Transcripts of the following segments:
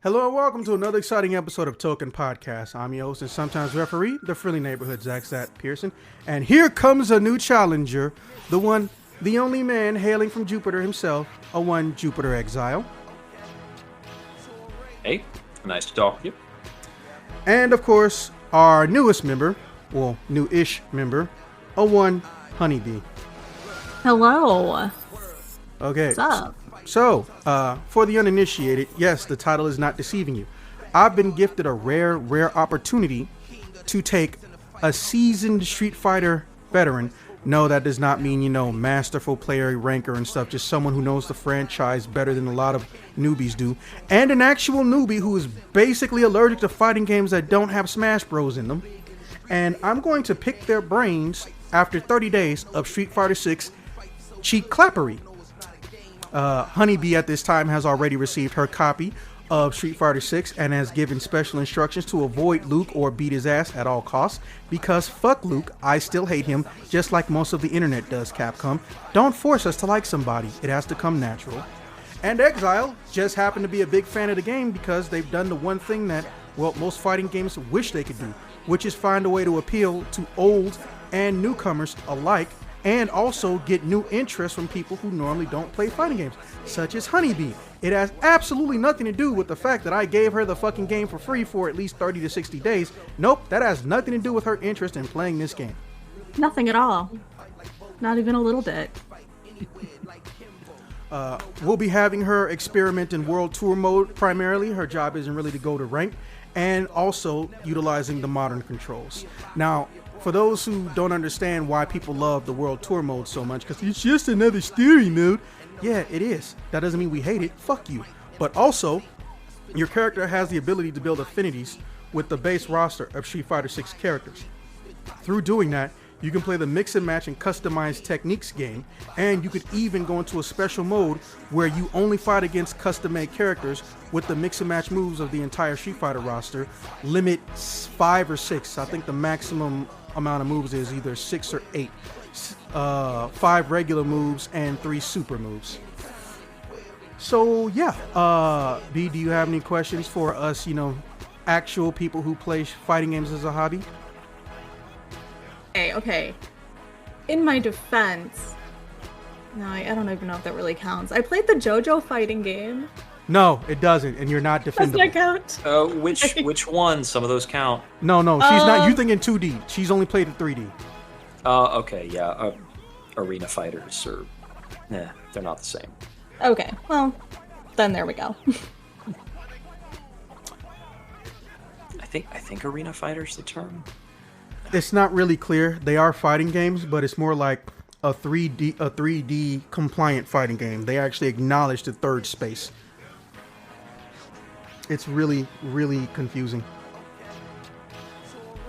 Hello and welcome to another exciting episode of Token Podcast. I'm your host and sometimes referee, the friendly neighborhood Zach Pearson. And here comes a new challenger, the one, the only man hailing from Jupiter himself, a one Jupiter exile. Hey, nice to talk to you. And of course, our newest member, well, new-ish member, a one honeybee. Hello. Okay. What's up? So, for the uninitiated, yes, the title is not deceiving you. I've been gifted a rare opportunity to take a seasoned Street Fighter veteran. No, that does not mean, masterful player, ranker and stuff. Just someone who knows the franchise better than a lot of newbies do. And an actual newbie who is basically allergic to fighting games that don't have Smash Bros. In them. And I'm going to pick their brains after 30 days of Street Fighter 6 cheek clappery. Honeybee at this time has already received her copy of Street Fighter 6 and has given special instructions to avoid Luke or beat his ass at all costs, because fuck Luke, I still hate him just like most of the internet does, Capcom. Don't force us to like somebody, it has to come natural. And Exile just happened to be a big fan of the game because they've done the one thing that, well, most fighting games wish they could do, which is find a way to appeal to old and newcomers alike, and also get new interest from people who normally don't play fighting games, such as Honeybee. It has absolutely nothing to do with the fact that I gave her the fucking game for free for at least 30 to 60 days. Nope, that has nothing to do with her interest in playing this game. Nothing at all. Not even a little bit. We'll be having her experiment in World Tour mode primarily. Her job isn't really to go to rank, and also utilizing the modern controls. Now, for those who don't understand why people love the World Tour mode so much, because it's just another story mode. Yeah, it is. That doesn't mean we hate it. Fuck you. But also, your character has the ability to build affinities with the base roster of Street Fighter 6 characters. Through doing that, you can play the mix and match and customized techniques game, and you could even go into a special mode where you only fight against custom-made characters with the mix and match moves of the entire Street Fighter roster. Limit 5 or 6. I think the maximum amount of moves is either 6 or 8. 5 regular moves and 3 super moves. So yeah, B, do you have any questions for us, actual people who play fighting games as a hobby? Okay. In my defense, no, I don't even know if that really counts. I played the JoJo fighting game. No, it doesn't, and you're not defendable. Does that count? Which one? Some of those count. No, she's not. You're thinking 2D. She's only played in 3D. Okay, yeah. Arena fighters are, they're not the same. Okay, well, then there we go. I think arena fighters the term. It's not really clear. They are fighting games, but it's more like a 3D compliant fighting game. They actually acknowledge the third space. It's really, really confusing.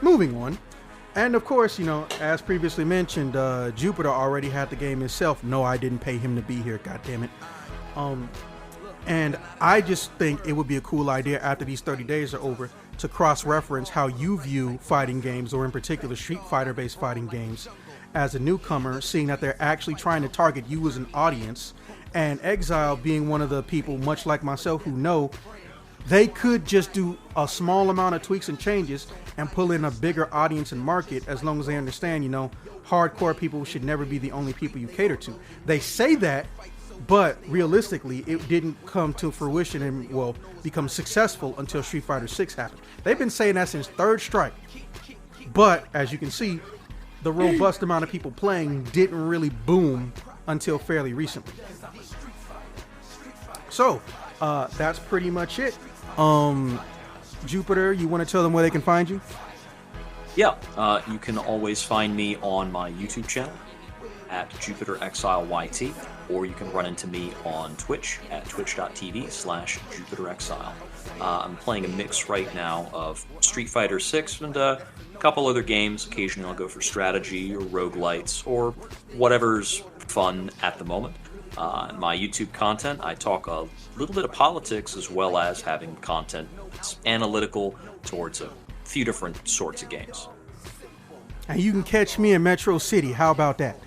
Moving on. And of course, as previously mentioned, Jupiter already had the game himself. No, I didn't pay him to be here, goddammit. And I just think it would be a cool idea after these 30 days are over to cross-reference how you view fighting games, or in particular Street Fighter-based fighting games, as a newcomer, seeing that they're actually trying to target you as an audience, and Exile being one of the people, much like myself, who know they could just do a small amount of tweaks and changes and pull in a bigger audience and market, as long as they understand, hardcore people should never be the only people you cater to. They say that, but realistically, it didn't come to fruition and, well, become successful until Street Fighter 6 happened. They've been saying that since Third Strike. But, as you can see, the robust amount of people playing didn't really boom until fairly recently. So, that's pretty much it. Jupiter, you want to tell them where they can find you? Yeah, you can always find me on my YouTube channel at JupiterExileYT, or you can run into me on Twitch at twitch.tv/JupiterExile. I'm playing a mix right now of Street Fighter 6 and a couple other games. Occasionally I'll go for strategy or roguelites or whatever's fun at the moment. In my YouTube content, I talk a little bit of politics as well as having content that's analytical towards a few different sorts of games. And you can catch me in Metro City. How about that?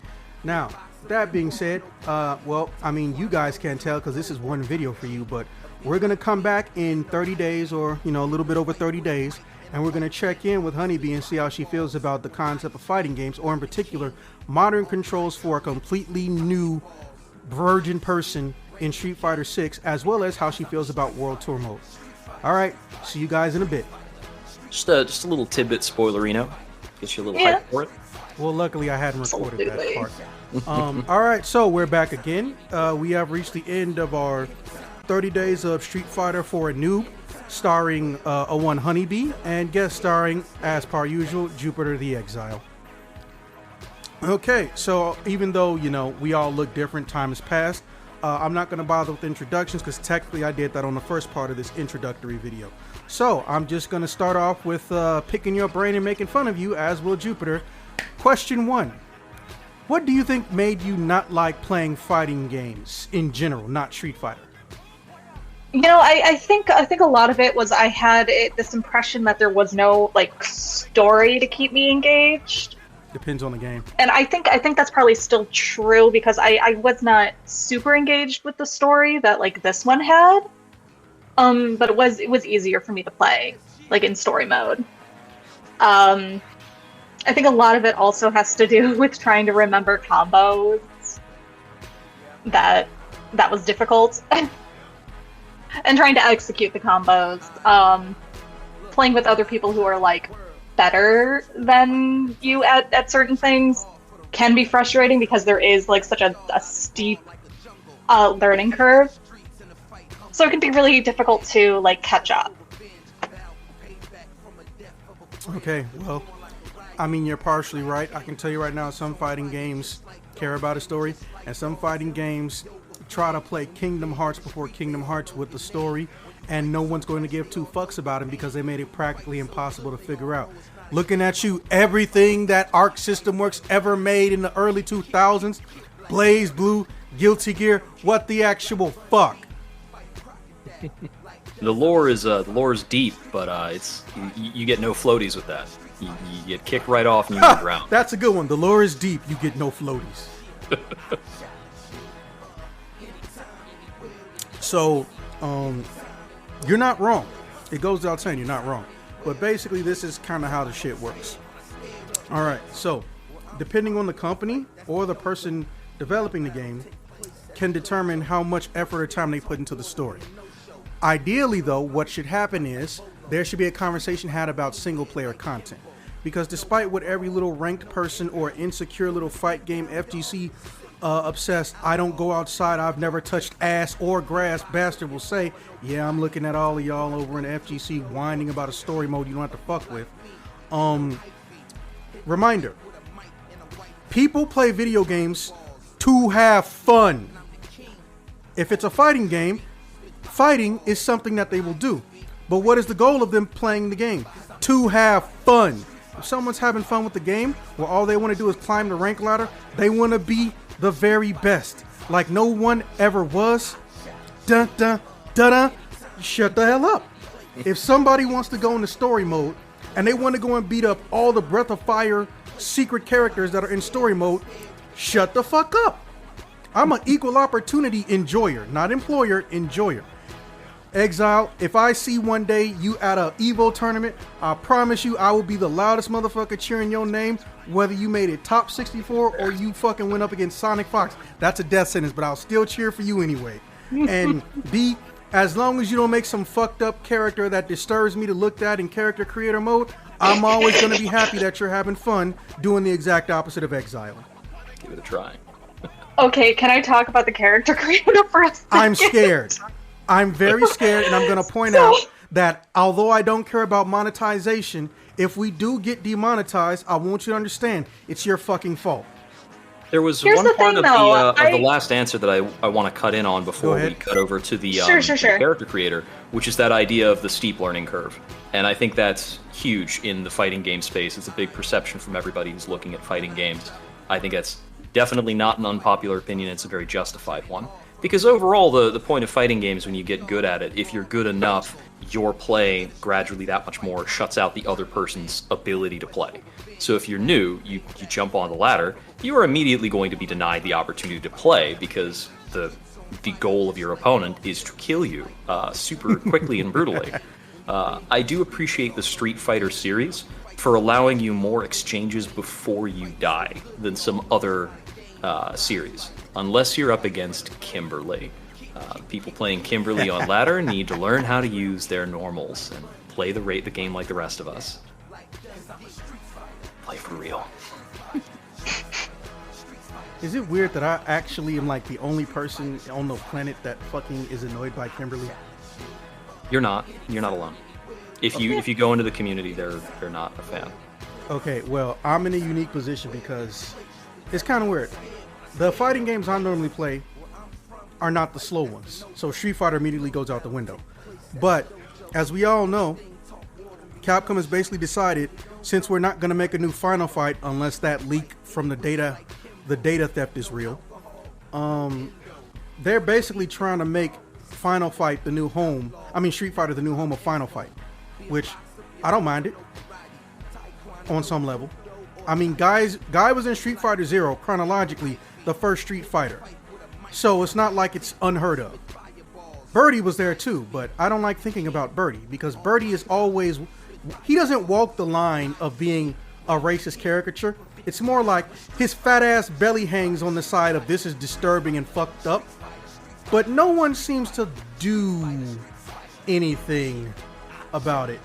Now, that being said, well, I mean, you guys can't tell because this is one video for you, but We're going to come back in 30 days or, a little bit over 30 days, and we're going to check in with Honeybee and see how she feels about the concept of fighting games, or in particular, modern controls for a completely new virgin person in Street Fighter 6, as well as how she feels about World Tour mode. All right, see you guys in a bit. Just a little tidbit spoilerino. Gets you a little hype for it. Well, luckily I hadn't recorded that part. All right, so we're back again. We have reached the end of our 30 days of Street Fighter for a Noob, starring a one Honeybee, and guest starring, as per usual, Jupiter the Exile. Okay, so even though, we all look different, time has passed, I'm not going to bother with introductions because technically I did that on the first part of this introductory video. So I'm just going to start off with picking your brain and making fun of you, as will Jupiter. Question 1. What do you think made you not like playing fighting games in general, not Street Fighter? I think a lot of it was I had this impression that there was no story to keep me engaged. Depends on the game. And I think that's probably still true because I was not super engaged with the story that this one had. But it was easier for me to play in story mode. I think a lot of it also has to do with trying to remember combos. That was difficult. And trying to execute the combos. Playing with other people who are better than you at certain things can be frustrating because there is such a steep learning curve. So it can be really difficult to catch up. Okay, well, I mean, you're partially right. I can tell you right now, some fighting games care about a story, and some fighting games try to play Kingdom Hearts before Kingdom Hearts with the story, and no one's going to give two fucks about them because they made it practically impossible to figure out. Looking at you, everything that Arc System Works ever made in the early 2000s, Blaze Blue, Guilty Gear, what the actual fuck? The lore is deep, but you get no floaties with that. You get kicked right off and you move around. That's a good one. The lore is deep. You get no floaties. So, you're not wrong. It goes without saying you're not wrong. But basically, this is kind of how the shit works. All right. So, depending on the company or the person developing the game, can determine how much effort or time they put into the story. Ideally, though, what should happen is there should be a conversation had about single-player content. Because despite what every little ranked person or insecure little fight game FGC obsessed, I don't go outside, I've never touched ass or grass bastard will say, yeah, I'm looking at all of y'all over in FGC whining about a story mode you don't have to fuck with. Reminder, people play video games to have fun. If it's a fighting game, fighting is something that they will do. But what is the goal of them playing the game? To have fun. If someone's having fun with the game, where all they want to do is climb the rank ladder, they want to be the very best, like no one ever was. Dun dun dun dun. Shut the hell up. If somebody wants to go into story mode and they want to go and beat up all the Breath of Fire secret characters that are in story mode, shut the fuck up. I'm an equal opportunity enjoyer, not employer, enjoyer. Exile, if I see one day you at a Evo tournament, I promise you I will be the loudest motherfucker cheering your name, whether you made it top 64 or you fucking went up against Sonic Fox. That's a death sentence, but I'll still cheer for you anyway. And B, as long as you don't make some fucked up character that disturbs me to look at in character creator mode, I'm always going to be happy that you're having fun doing the exact opposite of Exile. Give it a try. Okay, can I talk about the character creator for a second? I'm scared. I'm very scared, and I'm going to point out that although I don't care about monetization, if we do get demonetized, I want you to understand it's your fucking fault. There was one part of the last answer that I want to cut in on before we cut over to the character creator, which is that idea of the steep learning curve. And I think that's huge in the fighting game space. It's a big perception from everybody who's looking at fighting games. I think that's definitely not an unpopular opinion. It's a very justified one. Because overall, the point of fighting games, when you get good at it, if you're good enough, your play gradually that much more shuts out the other person's ability to play. So if you're new, you jump on the ladder, you are immediately going to be denied the opportunity to play because the the goal of your opponent is to kill you super quickly and brutally. I do appreciate the Street Fighter series for allowing you more exchanges before you die than some other series, unless you're up against Kimberly. People playing Kimberly on ladder need to learn how to use their normals and play the game like the rest of us. Play for real. Is it weird that I actually am like the only person on the planet that fucking is annoyed by Kimberly? You're not alone. If you go into the community, they're not a fan. Okay, well, I'm in a unique position because it's kind of weird. The fighting games I normally play are not the slow ones, so Street Fighter immediately goes out the window. But as we all know, Capcom has basically decided, since we're not going to make a new Final Fight unless that leak from the data theft is real, they're basically trying to make Final Fight the new home. I mean, Street Fighter the new home of Final Fight, which I don't mind it on some level. I mean, Guy was in Street Fighter Zero, chronologically the first Street Fighter, so it's not like it's unheard of. Birdie was there too, but I don't like thinking about Birdie because Birdie is always, he doesn't walk the line of being a racist caricature. It's more like his fat ass belly hangs on the side of this is disturbing and fucked up, but no one seems to do anything about it.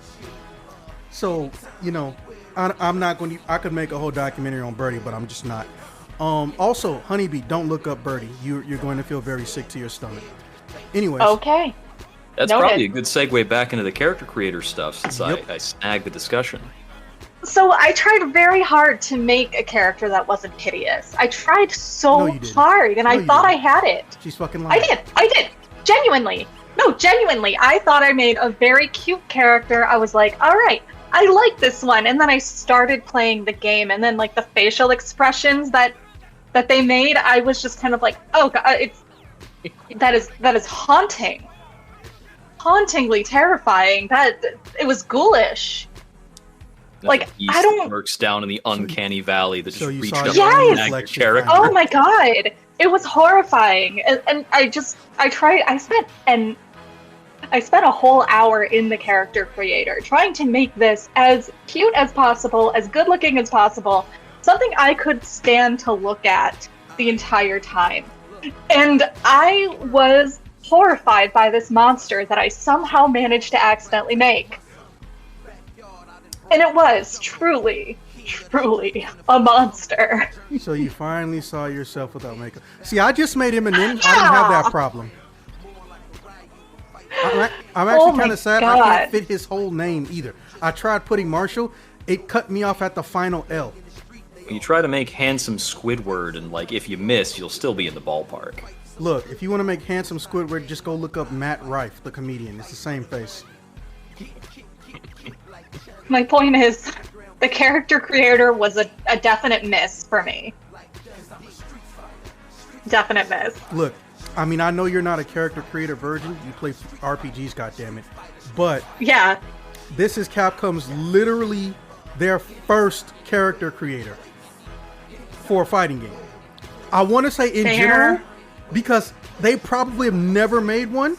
So, you know, I'm not going to, I could make a whole documentary on Birdie, but I'm just not. Also, Honeybee, don't look up Birdie. You're going to feel very sick to your stomach. Anyways. Okay. That's Noted. probably a good segue back into the character creator stuff since I snagged the discussion. So I tried very hard to make a character that wasn't hideous. I tried so hard, and I thought I had it. She's fucking lying. I did. Genuinely. No, genuinely. I thought I made a very cute character. I was like, all right, I like this one. And then I started playing the game, and then like the facial expressions that they made, I was just kind of like, oh God, that is haunting. Hauntingly terrifying. That it was ghoulish. Like, I don't works down in the uncanny valley that just reached up yes! and snagged the character. Oh my God, it was horrifying, and I spent a whole hour in the character creator trying to make this as cute as possible, as good looking as possible, something I could stand to look at the entire time. And I was horrified by this monster that I somehow managed to accidentally make. And it was truly a monster. So you finally saw yourself without makeup. See, I just made him an in. I didn't have that problem. I'm actually kind of sad I can't fit his whole name either. I tried putting Marshall. It cut me off at the final L. You try to make handsome Squidward, and like if you miss, you'll still be in the ballpark. Look, if you want to make handsome Squidward, just go look up Matt Rife, the comedian. It's the same face. My point is, the character creator was a definite miss for me. Definite miss. Look, I mean, I know you're not a character creator virgin. You play RPGs, goddammit. But yeah, this is Capcom's literally their first character creator for a fighting game. I want to say in general, because they probably have never made one,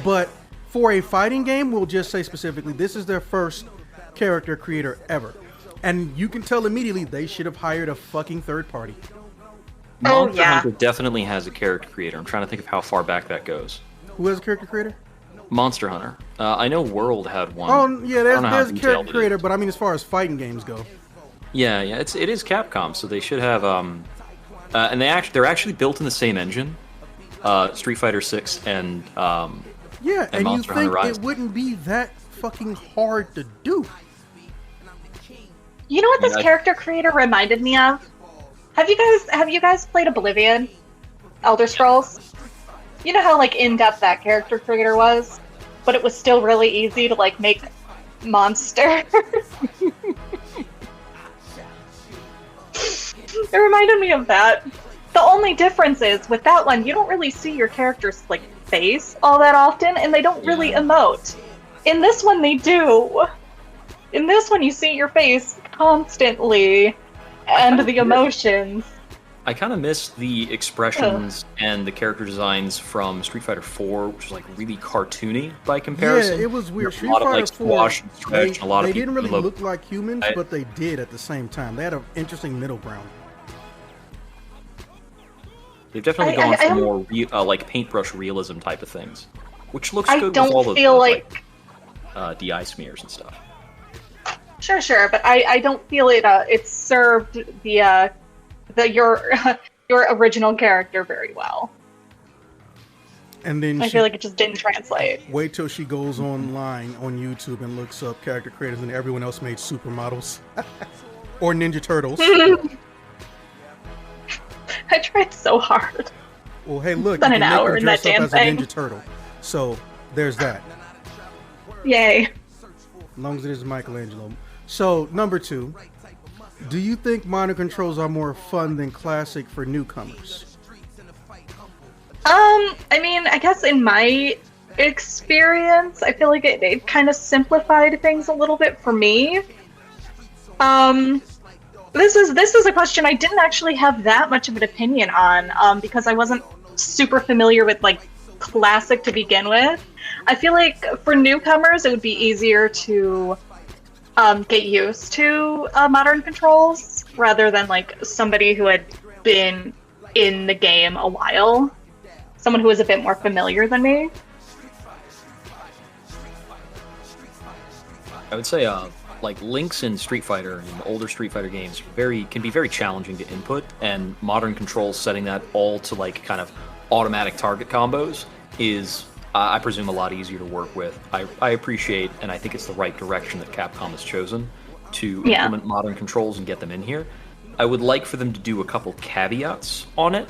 but for a fighting game, we'll just say specifically, this is their first character creator ever. And you can tell immediately they should have hired a fucking third party. Monster Hunter definitely has a character creator. I'm trying to think of how far back that goes. Who has a character creator? Monster Hunter. I know World had one. Oh, yeah, there's a character creator, but I mean as far as fighting games go. Yeah, it is Capcom, so they should have and they're actually built in the same engine. Street Fighter 6 and yeah, and Monster you think Hunter Rise. It wouldn't be that fucking hard to do. You know what this character creator reminded me of? Have you guys played Oblivion? Elder Scrolls? You know how like in-depth that character creator was? But it was still really easy to like make monster. It reminded me of that. The only difference is with that one, you don't really see your character's like face all that often, and they don't really emote. In this one, they do. In this one, you see your face constantly, and the emotions. I kind of miss the expressions and the character designs from Street Fighter 4, which was like really cartoony by comparison. Yeah, it was weird. A Street lot of Fighter like 4, squash and stretch, and a lot they of didn't people really look like humans, but they did at the same time. They had an interesting middle ground. They've definitely gone for more like paintbrush realism type of things, which looks good with all of feel the like DI smears and stuff. Sure, but I don't feel it served the your original character very well. And then I feel like it just didn't translate. Wait till she goes online on YouTube and looks up character creators, and everyone else made supermodels or Ninja Turtles. I tried so hard. Well, hey, look, It's been you can an hour make in them that dress up damn as a thing. Ninja Turtle. So there's that. Yay. As long as it is Michelangelo. So number 2, do you think modern controls are more fun than classic for newcomers? I mean, I guess in my experience, I feel like it kind of simplified things a little bit for me. This is a question I didn't actually have that much of an opinion on, because I wasn't super familiar with like classic to begin with. I feel like for newcomers, it would be easier to get used to modern controls rather than like somebody who had been in the game a while. Someone who was a bit more familiar than me. I would say, like links in Street Fighter and older Street Fighter games can be very challenging to input, and modern controls setting that all to like kind of automatic target combos is, I presume, a lot easier to work with. I appreciate, and I think it's the right direction that Capcom has chosen to implement modern controls and get them in here. I would like for them to do a couple caveats on it,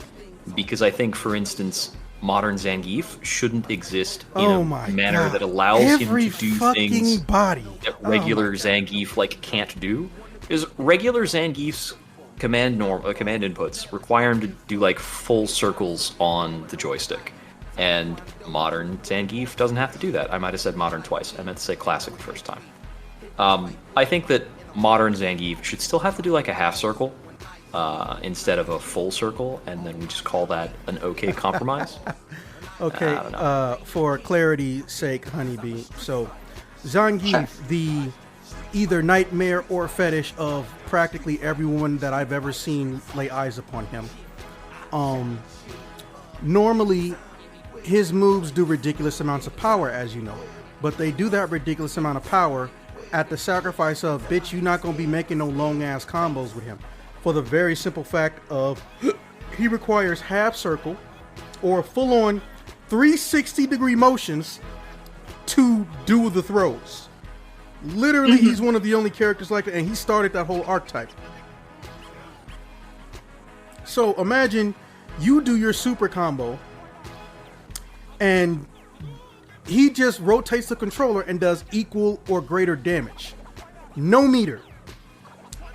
because I think, for instance, modern Zangief shouldn't exist in a manner that allows him to do things that regular Zangief like can't do. Is regular Zangief's command inputs require him to do like full circles on the joystick, and modern Zangief doesn't have to do that. I might have said modern twice. I meant to say classic the first time. I think that modern Zangief should still have to do like a half circle instead of a full circle, and then we just call that an okay compromise. Okay, for clarity's sake, Honeybee. So, Zangief, the either nightmare or fetish of practically everyone that I've ever seen lay eyes upon him. Normally, his moves do ridiculous amounts of power, as you know, but they do that ridiculous amount of power at the sacrifice of, bitch, you're not going to be making no long-ass combos with him. For the very simple fact of he requires half circle or full-on 360-degree motions to do the throws. Literally, he's one of the only characters like that, and he started that whole archetype. So imagine you do your super combo, and he just rotates the controller and does equal or greater damage. No meter.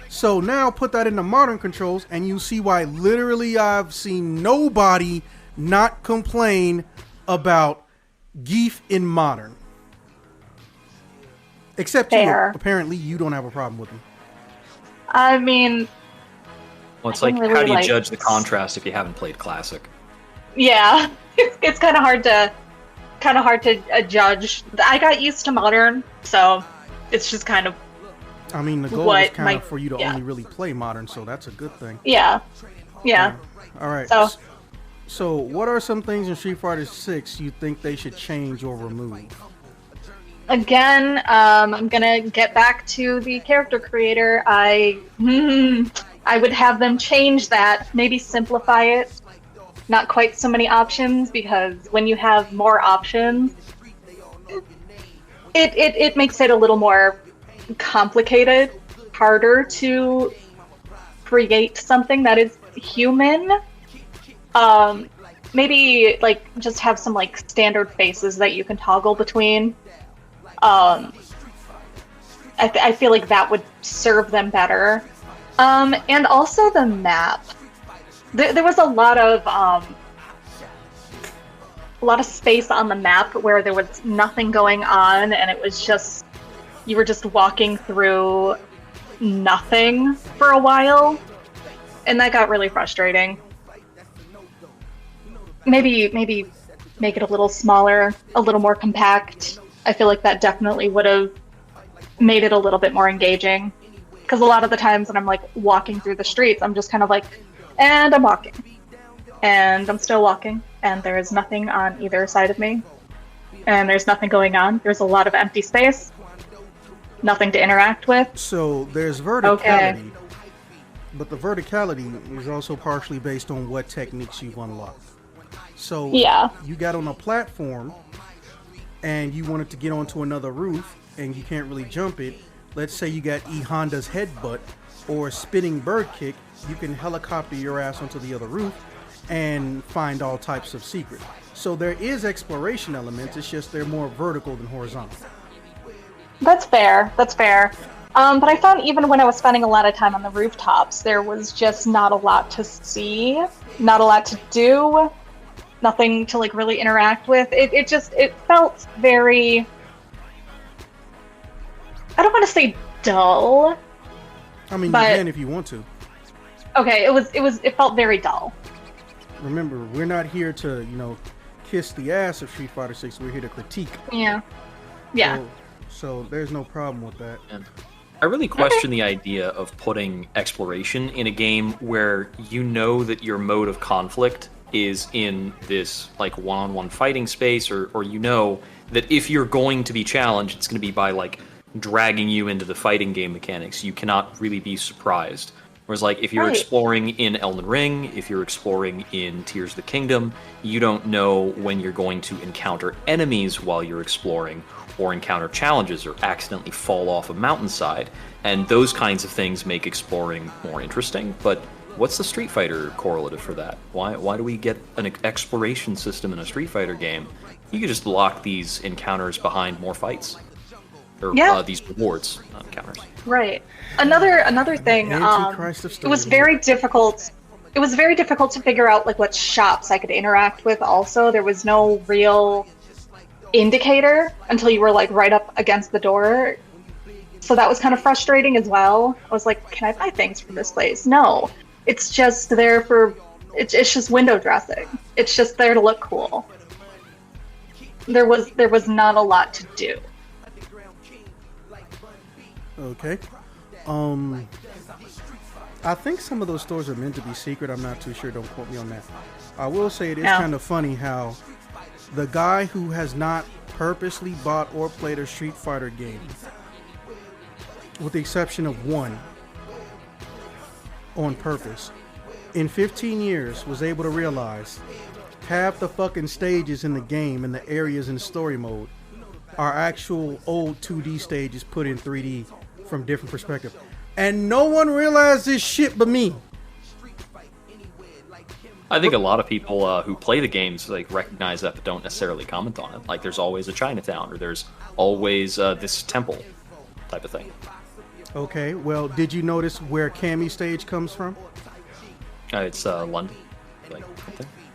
So now put that into modern controls, and you see why literally I've seen nobody not complain about Geef in modern. Except you. Apparently you don't have a problem with him. I mean... Well, it's like, really, how do you judge the contrast if you haven't played Classic? Yeah, it's kind of hard to judge. I got used to modern, so it's just kind of... I mean, the goal is kind of for you to only really play modern, so that's a good thing. Yeah. All right. So what are some things in Street Fighter 6 you think they should change or remove? Again, I'm gonna get back to the character creator. I would have them change that, maybe simplify it. Not quite so many options, because when you have more options, it makes it a little more complicated, harder to create something that is human. Maybe like just have some like standard faces that you can toggle between. I feel like that would serve them better. And also the map. There was a lot of space on the map where there was nothing going on, and it was just, you were just walking through nothing for a while. and that got really frustrating. Maybe make it a little smaller, a little more compact. I feel like that definitely would have made it a little bit more engaging. Because a lot of the times when I'm like walking through the streets, I'm just kind of like, and I'm walking. And I'm still walking, and there is nothing on either side of me. And there's nothing going on. There's a lot of empty space. Nothing to interact with. So there's verticality, but the verticality is also partially based on what techniques you've unlocked. So Yeah. you got on a platform and you wanted to get onto another roof and you can't really jump it. Let's say you got E Honda's headbutt or spinning bird kick, you can helicopter your ass onto the other roof and find all types of secrets. So there is exploration elements, it's just they're more vertical than horizontal. That's fair. That's fair. But I found even when I was spending a lot of time on the rooftops, there was just not a lot to see, not a lot to do, nothing to like really interact with. It felt very, I don't want to say dull. I mean, but, you can if you want to. Okay, it felt very dull. Remember, we're not here to, kiss the ass of Street Fighter 6. We're here to critique. Yeah. Yeah. So there's no problem with that. And I really question the idea of putting exploration in a game where you know that your mode of conflict is in this like one-on-one fighting space, or you know that if you're going to be challenged, it's going to be by like dragging you into the fighting game mechanics. You cannot really be surprised. Whereas like if you're exploring in Elden Ring, if you're exploring in Tears of the Kingdom, you don't know when you're going to encounter enemies while you're exploring, or encounter challenges, or accidentally fall off a mountainside. And those kinds of things make exploring more interesting. But what's the Street Fighter correlative for that? Why do we get an exploration system in a Street Fighter game? You could just lock these encounters behind more fights. Or these rewards encounters. Right. Another thing, it was very difficult. It was very difficult to figure out like what shops I could interact with. Also, there was no real indicator until you were like right up against the door. So that was kind of frustrating as well. I was like, can I buy things from this place? No. It's just there for it's just window dressing. It's just there to look cool. There was not a lot to do. Okay. I think some of those stores are meant to be secret. I'm not too sure. Don't quote me on that. I will say it is kind of funny how the guy who has not purposely bought or played a Street Fighter game, with the exception of one, on purpose, in 15 years was able to realize half the fucking stages in the game and the areas in story mode are actual old 2D stages put in 3D from different perspectives. And no one realized this shit but me. I think a lot of people who play the games like recognize that but don't necessarily comment on it. Like there's always a Chinatown, or there's always this temple type of thing. Okay, well, did you notice where Cammy stage comes from? It's London. Like,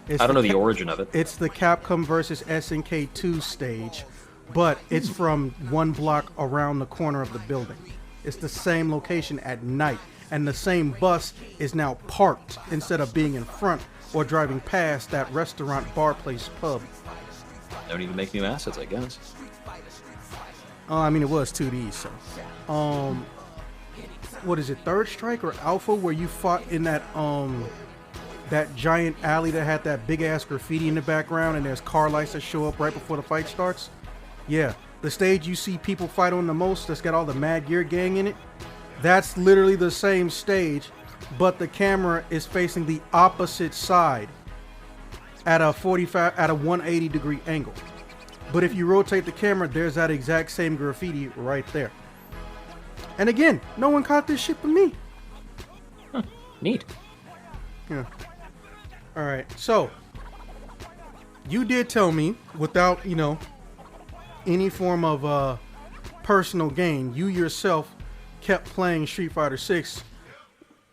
I don't know the origin of it. It's the Capcom versus SNK 2 stage, but it's from one block around the corner of the building. It's the same location at night, and the same bus is now parked instead of being in front or driving past that restaurant, bar, place, pub. No need to make new assets, I guess. I mean, it was 2D, so. What is it, Third Strike or Alpha, where you fought in that that giant alley that had that big ass graffiti in the background, and there's car lights that show up right before the fight starts? Yeah, the stage you see people fight on the most, that's got all the Mad Gear Gang in it, that's literally the same stage, but the camera is facing the opposite side at a 180 degree angle. But if you rotate the camera, there's that exact same graffiti right there. And again, no one caught this shit but me. Huh. Neat. Yeah. Alright, so you did tell me, without, any form of personal gain, you yourself kept playing Street Fighter 6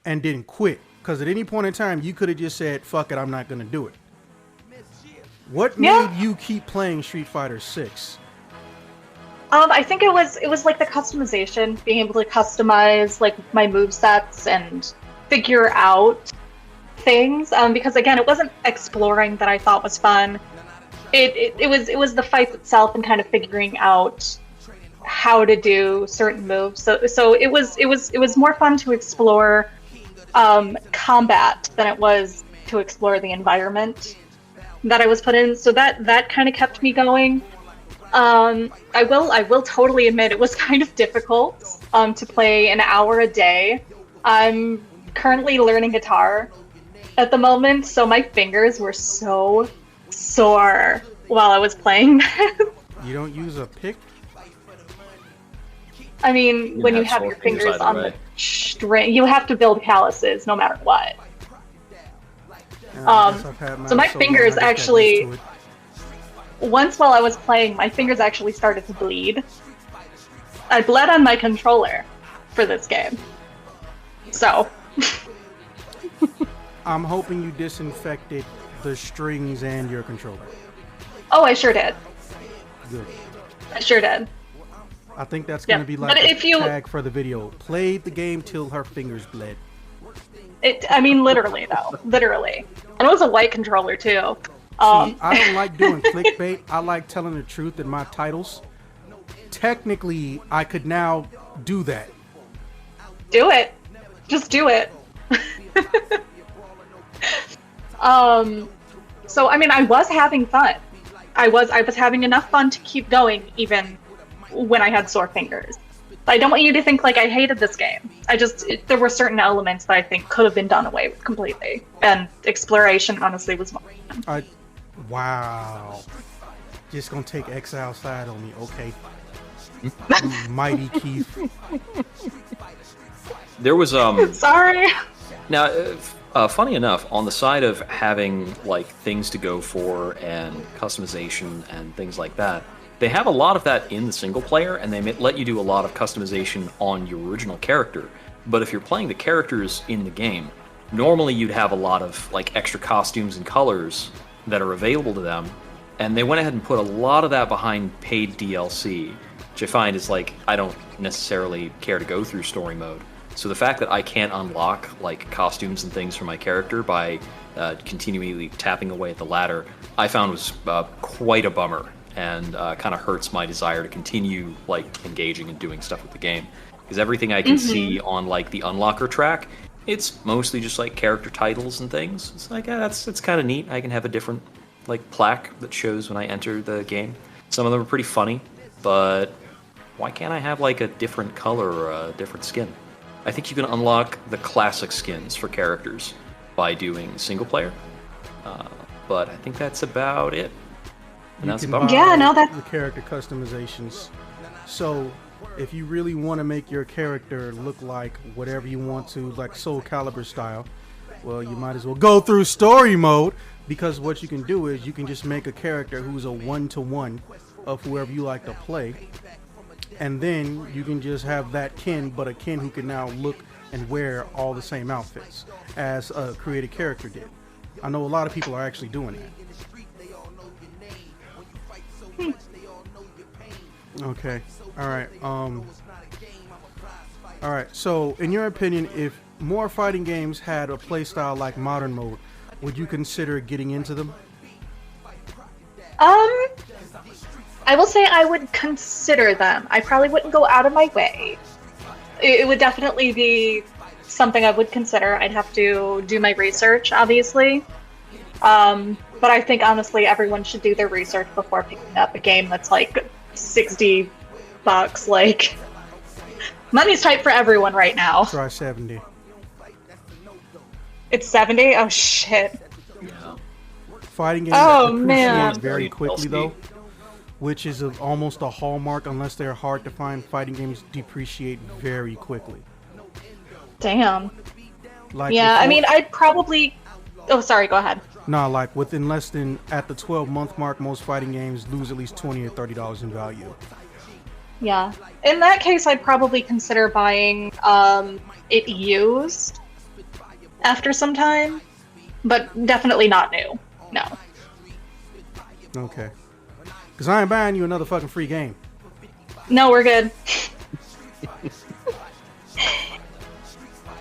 and didn't quit. Because at any point in time, you could have just said, fuck it, I'm not going to do it. What made you keep playing Street Fighter 6? I think it was like the customization, being able to customize like my movesets and figure out things, because again, it wasn't exploring that I thought was fun. It was the fight itself and kind of figuring out how to do certain moves. So it was more fun to explore combat than it was to explore the environment that I was put in. So that kind of kept me going. I will totally admit it was kind of difficult to play an hour a day. I'm currently learning guitar at the moment, so my fingers were so sore while I was playing this. You don't use a pick? I mean, when you have your fingers on the string, you have to build calluses no matter what. So my fingers actually, once while I was playing, my fingers actually started to bleed. I bled on my controller for this game. So. I'm hoping you disinfected the strings and your controller. Oh, I sure did. Good. I sure did. I think that's going to be like a tag for the video. Played the game till her fingers bled. I mean, literally, though. Literally. And it was a white controller, too. See, I don't like doing clickbait. I like telling the truth in my titles. Technically, I could now do that. Do it. Just do it. So, I mean, I was having fun. I was having enough fun to keep going, even when I had sore fingers. But I don't want you to think like I hated this game. There were certain elements that I think could have been done away with completely. And exploration, honestly, was fun. Wow. Just gonna take X outside on me, okay. Mighty Keith. There was Sorry. Now, funny enough, on the side of having like things to go for and customization and things like that, they have a lot of that in the single player, and they let you do a lot of customization on your original character. But if you're playing the characters in the game, normally you'd have a lot of like extra costumes and colors that are available to them, and they went ahead and put a lot of that behind paid DLC, which I find is like, I don't necessarily care to go through story mode. So the fact that I can't unlock like costumes and things for my character by continually tapping away at the ladder, I found was quite a bummer, and kind of hurts my desire to continue like engaging and doing stuff with the game. Because everything I can see on like the unlocker track, it's mostly just like character titles and things. It's like, that's kind of neat. I can have a different like plaque that shows when I enter the game. Some of them are pretty funny, but why can't I have like a different color or a different skin? I think you can unlock the classic skins for characters by doing single player, but I think that's about it. And that's about the character customizations. So if you really want to make your character look like whatever you want to, like Soul Calibur style, well, you might as well go through story mode, because what you can do is you can just make a character who's a one-to-one of whoever you like to play. And then you can just have that kin, but a kin who can now look and wear all the same outfits as a created character did. I know a lot of people are actually doing that. Okay. All right. So, in your opinion, if more fighting games had a playstyle like modern mode, would you consider getting into them? I will say I would consider them. I probably wouldn't go out of my way. It would definitely be something I would consider. I'd have to do my research, obviously. But I think, honestly, everyone should do their research before picking up a game that's like $60. Like, money's tight for everyone right now. Try 70. It's 70? Oh, shit. Yeah. Fighting games appreciate very quickly, though, which is almost a hallmark. Unless they're hard to find, fighting games depreciate very quickly. Damn. Like yeah, I mean, I'd probably... Oh, sorry, go ahead. No, like within less than, at the 12-month mark, most fighting games lose at least $20 or $30 in value. Yeah. In that case, I'd probably consider buying it used after some time, but definitely not new. No. Okay. Because I ain't buying you another fucking free game. No, we're good.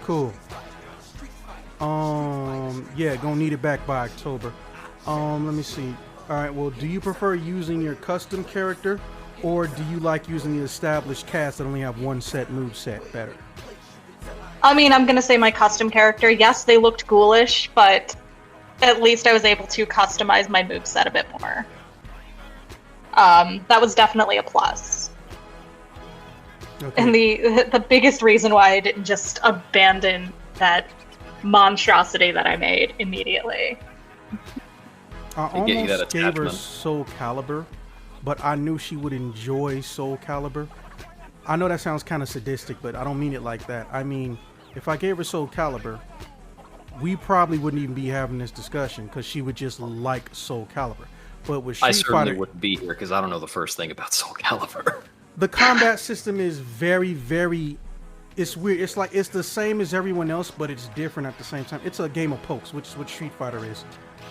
Cool. Yeah, gonna need it back by October. Let me see. All right, well, do you prefer using your custom character, or do you like using the established cast that only have one set move set better? I mean, I'm gonna say my custom character. Yes, they looked ghoulish, but at least I was able to customize my moveset a bit more. That was definitely a plus. Okay. And the biggest reason why I didn't just abandon that monstrosity that I made immediately. I To get you that almost gave her attachment. Soul Calibur, but I knew she would enjoy Soul Calibur. I know that sounds kind of sadistic, but I don't mean it like that. I mean, if I gave her Soul Calibur, we probably wouldn't even be having this discussion because she would just like Soul Calibur. But with I Street certainly Fighter, wouldn't be here because I don't know the first thing about Soul Calibur. the combat system is very, very. It's weird. It's like it's the same as everyone else, but it's different at the same time. It's a game of pokes, which is what Street Fighter is.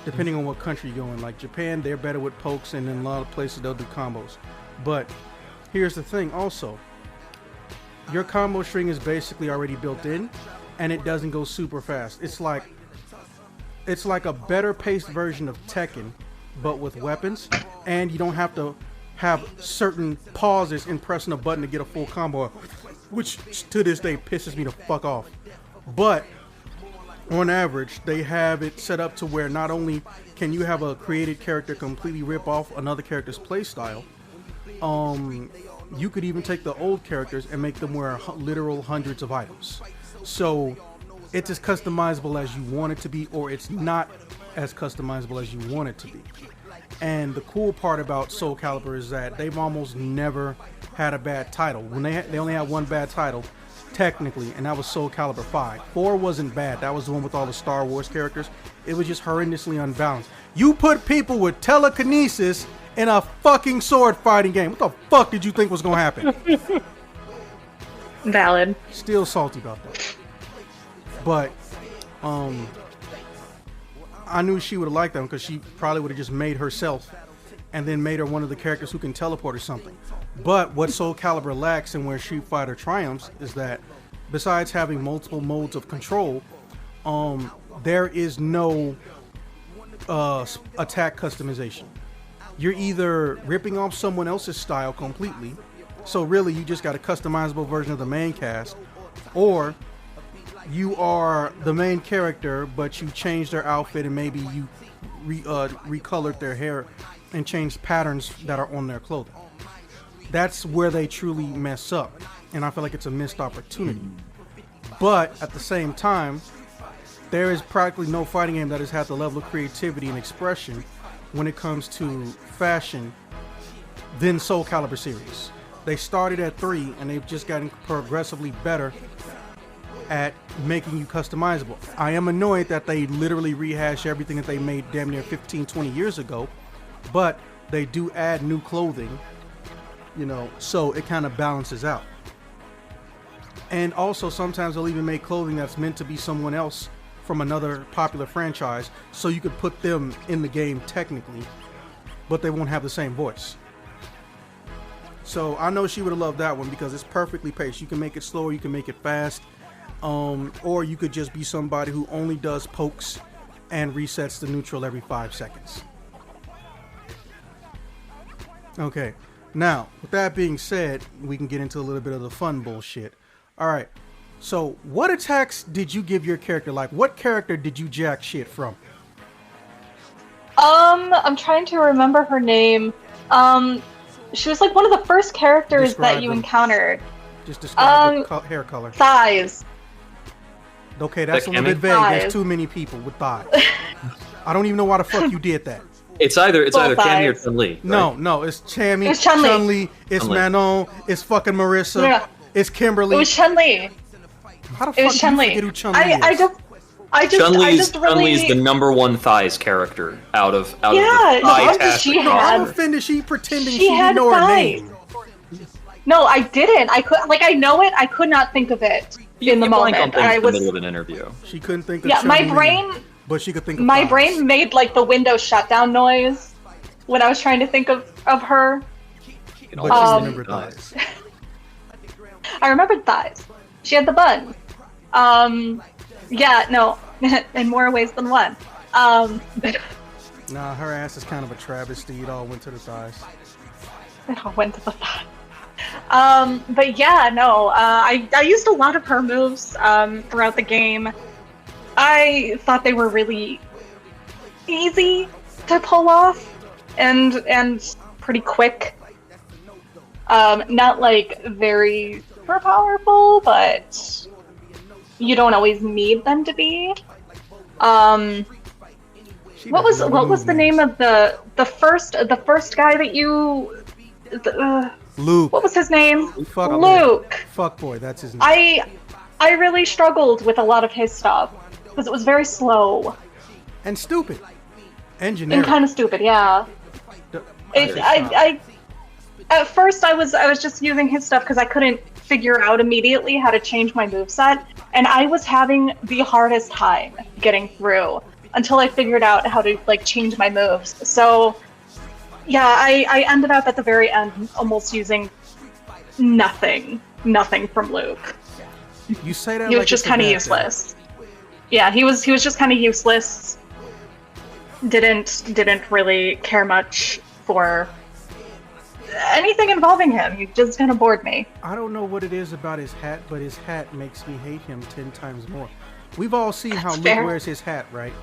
Depending on what country you go in, like Japan, they're better with pokes, and in a lot of places they'll do combos. But here's the thing, also, your combo string is basically already built in, and it doesn't go super fast. It's like a better paced version of Tekken, but with weapons, and you don't have to have certain pauses in pressing a button to get a full combo, which to this day pisses me the fuck off. But on average, they have it set up to where not only can you have a created character completely rip off another character's playstyle, you could even take the old characters and make them wear literal hundreds of items. So it's as customizable as you want it to be, or it's not as customizable as you want it to be. And the cool part about Soul Calibur is that they've almost never had a bad title. When they only had one bad title, technically, and that was Soul Calibur 5. 4 wasn't bad. That was the one with all the Star Wars characters. It was just horrendously unbalanced. You put people with telekinesis in a fucking sword fighting game. What the fuck did you think was gonna happen? Valid. Still salty about that. But I knew she would have liked them because she probably would have just made herself and then made her one of the characters who can teleport or something. But what Soul Calibur lacks and where Street Fighter triumphs is that besides having multiple modes of control, there is no attack customization. You're either ripping off someone else's style completely, so really you just got a customizable version of the main cast, or you are the main character but you changed their outfit and maybe you recolored their hair and changed patterns that are on their clothing. That's where they truly mess up, and I feel like it's a missed opportunity. But at the same time, there is practically no fighting game that has had the level of creativity and expression when it comes to fashion than Soul Calibur series. They started at 3 and they've just gotten progressively better at making you customizable. I am annoyed that they literally rehash everything that they made damn near 15, 20 years ago, but they do add new clothing, you know, so it kind of balances out. And also sometimes they'll even make clothing that's meant to be someone else from another popular franchise, so you could put them in the game technically, but they won't have the same voice. So I know she would have loved that one because it's perfectly paced. You can make it slower, you can make it fast, or you could just be somebody who only does pokes and resets the neutral every 5 seconds. Okay, now with that being said, we can get into a little bit of the fun bullshit. All right, so what attacks did you give your character? Like, what character did you jack shit from? I'm trying to remember her name. She was like one of the first characters Describe that you them. encountered. Just describe the hair color. Thighs. Okay, that's a little Cammy? bit vague. Thighs. There's too many people with thighs. I don't even know why the fuck you did that. It's either Full Cammy or thighs. Chun-Li. Right? No, it's Chammy, It's Chun-Li. Chun-Li, it's Chun-Li. Manon, it's fucking Marissa, Yeah. it's Kimberly. It was Chun-Li. How the fuck It was do you Chun-Li. forget who Chun-Li is? I just really... Chun-Li is the number one thighs character out of Yeah, the no, thigh-tastic she had- I'm roster. offended she pretending She she didn't had know her thighs. name. No, I didn't. I know it. I could not think of it in the You blank on moment. things I in the was... middle of an interview. She couldn't think of Yeah, my Chun-Li, brain... but she could think of My thighs. brain made like the Windows shutdown noise when I was trying to think of her. You can But always you think remember of thighs. I remembered thighs. She had the buns. Yeah, no. in more ways than one. But Nah, her ass is kind of a travesty. It all went to the thighs. it all went to the thigh. But yeah, no, I used a lot of her moves throughout the game. I thought they were really easy to pull off and pretty quick. Not like very super powerful, but you don't always need them to be. What was the name of the first guy that you? Luke. What was his name? Luke. Fuck boy, that's his name. I really struggled with a lot of his stuff because it was very slow and stupid and generic. and kind of stupid. Yeah. At first I was just using his stuff because I couldn't figure out immediately how to change my moveset, and I was having the hardest time getting through until I figured out how to like change my moves. So yeah, I ended up at the very end almost using nothing from Luke. You say that he was like just kind of useless. Yeah, he was just kind of useless. Didn't really care much for anything involving him. He just kind of bored me. I don't know what it is about his hat, but his hat makes me hate him 10 times more. We've all seen how Luke wears his hat, right?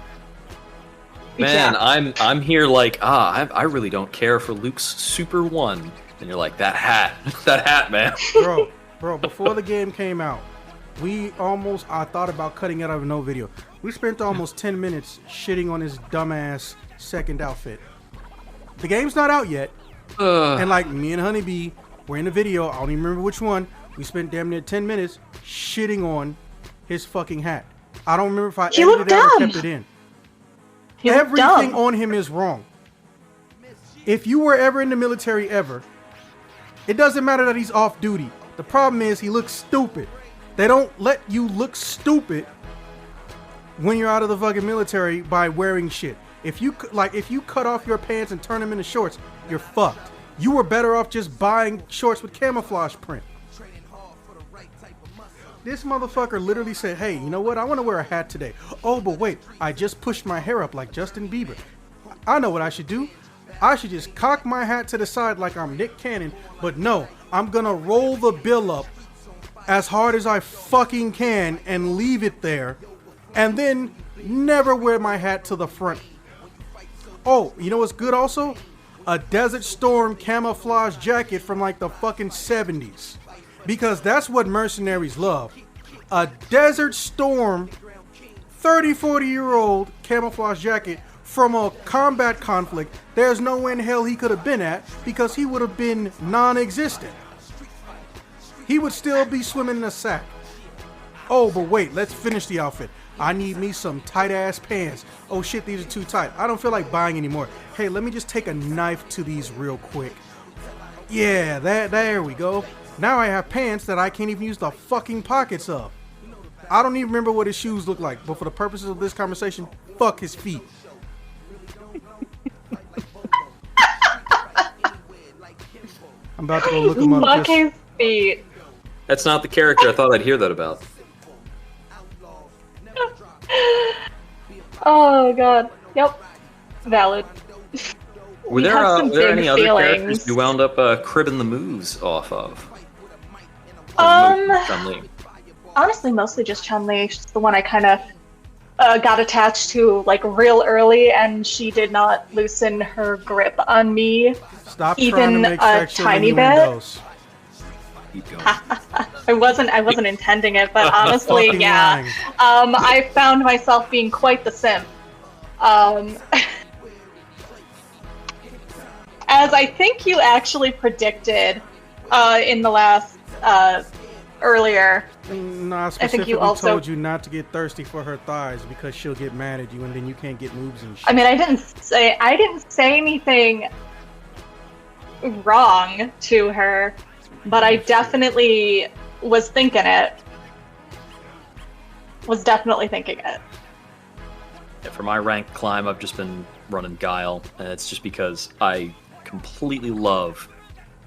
Man, Yeah. I'm here like, I really don't care for Luke's Super 1. And you're like, that hat, man. Bro, before the game came out, I thought about cutting it out of no video. We spent almost 10 minutes shitting on his dumbass second outfit. The game's not out yet. And like me and Honeybee were in the video, I don't even remember which one. We spent damn near 10 minutes shitting on his fucking hat. I don't remember if I edited it out or kept it in. Everything on him is wrong. If you were ever in the military ever, it doesn't matter that he's off duty. The problem is he looks stupid. They don't let you look stupid when you're out of the fucking military by wearing shit. If you cut off your pants and turn them into shorts, you're fucked. You were better off just buying shorts with camouflage print. This motherfucker literally said, hey, you know what? I want to wear a hat today. Oh, but wait, I just pushed my hair up like Justin Bieber. I know what I should do. I should just cock my hat to the side like I'm Nick Cannon. But no, I'm going to roll the bill up as hard as I fucking can and leave it there. And then never wear my hat to the front. Oh, you know what's good also? A Desert Storm camouflage jacket from like the fucking 70s. Because that's what mercenaries love. A Desert Storm 30, 40-year-old camouflage jacket from a combat conflict there's no way in hell he could have been at because he would have been non-existent. He would still be swimming in a sack. Oh, but wait, let's finish the outfit. I need me some tight-ass pants. Oh shit, these are too tight. I don't feel like buying anymore. Hey, let me just take a knife to these real quick. Yeah, there we go. Now I have pants that I can't even use the fucking pockets of. I don't even remember what his shoes look like, but for the purposes of this conversation, fuck his feet. I'm about to go look him up. Fuck his feet. That's not the character I thought I'd hear that about. Oh god. Yep. Valid. Were there any other characters you wound up cribbing the moves off of? Chun-Li. Honestly, mostly just Chun-Li. She's the one I kind of got attached to like real early, and she did not loosen her grip on me. Stop even trying to make a tiny bit. Keep going. I wasn't intending it, but honestly, Fucking yeah. lying. I found myself being quite the simp. As I think you actually predicted in the last earlier. No, I I specifically think you also told you not to get thirsty for her thighs because she'll get mad at you and then you can't get moves and shit. I mean, I didn't say anything wrong to her, but I definitely was thinking it. Was definitely thinking it. Yeah, for my rank climb, I've just been running Guile, and it's just because I completely love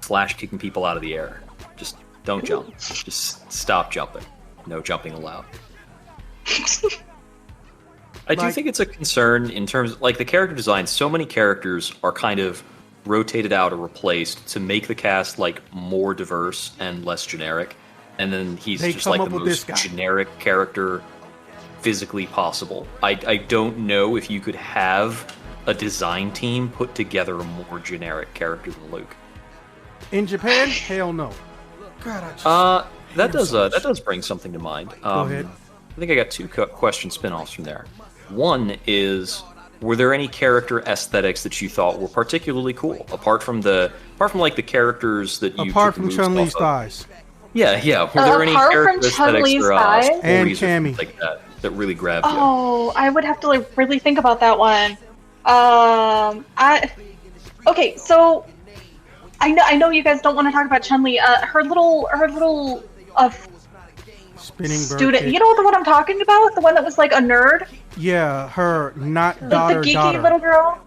slash kicking people out of the air. Just don't jump. Just stop jumping. No jumping allowed. I do think it's a concern in terms of, like, the character design. So many characters are kind of rotated out or replaced to make the cast like more diverse and less generic. And then he's just like the most generic character physically possible. I don't know if you could have a design team put together a more generic character than Luke. In Japan, hell no. God, that does bring something to mind. Go ahead. I think I got two question spin-offs from there. One is, were there any character aesthetics that you thought were particularly cool, apart from like the characters that you apart from Chun-Li's thighs? Yeah. Were there any character aesthetics or and Cammy like that really grabbed you? Oh, I would have to like really think about that one. Okay, so I know you guys don't want to talk about Chun-Li. Her little spinning student. bird. You know the one I'm talking about? The one that was like a nerd? Yeah, her not daughter. The geeky little girl.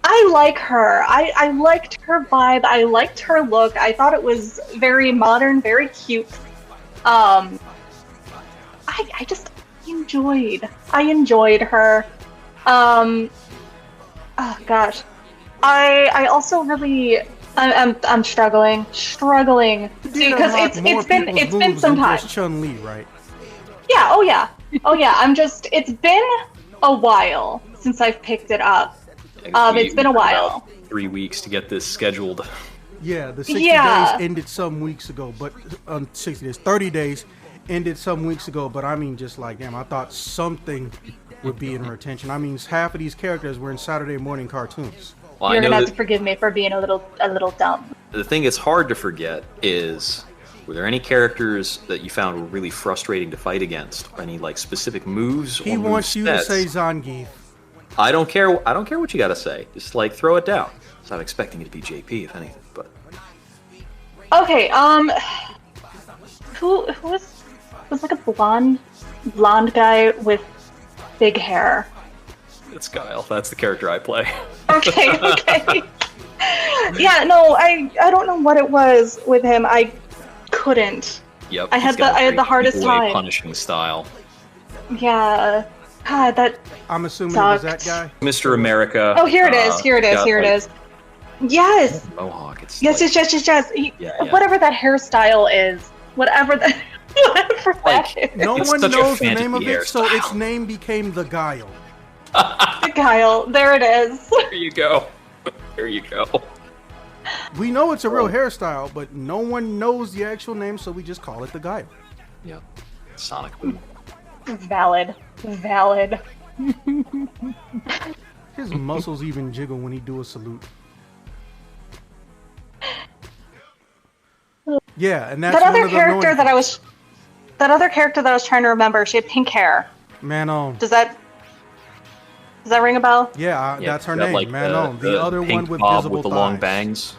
I like her. I liked her vibe. I liked her look. I thought it was very modern, very cute. I just enjoyed. I enjoyed her. Oh gosh. I also really. I'm struggling because it's been some time. Chun-Li, right? Yeah. Oh yeah. It's been a while since I've picked it up. It's been a while. 3 weeks to get this scheduled. Yeah, the 60 days ended some weeks ago, but 60 days, 30 days ended some weeks ago. But I mean, just like damn, I thought something would be in her attention. I mean, half of these characters were in Saturday morning cartoons. Well, you're gonna have to forgive me for being a little dumb. The thing that's hard to forget is, were there any characters that you found were really frustrating to fight against? Or any like specific moves? He wants you to say Zangief. I don't care what you gotta say. Just like throw it down. So I'm expecting it to be JP, if anything. But okay, who was like a blonde guy with big hair? It's Guile. That's the character I play. Okay. Yeah, no, I don't know what it was with him. I couldn't. Yep. I had the hardest time. Punishing style. Yeah. God, that. I'm assuming sucked. It was that guy. Mr. America. Oh, here it is. Here it is. Yes. Mohawk. It's yes. Whatever that hairstyle is. Whatever that is. No one knows the name of it, so its name became the Guile. The Guile. There it is. There you go. We know it's a real hairstyle, but no one knows the actual name, so we just call it the Guile. Yep. Sonic Boom. Valid. His muscles even jiggle when he do a salute. Yeah, and that's that other character that I was trying to remember. She had pink hair. Manon. Does that ring a bell? Yeah, that's her name, like Manon. The other pink one with bob visible with the thighs. long bangs.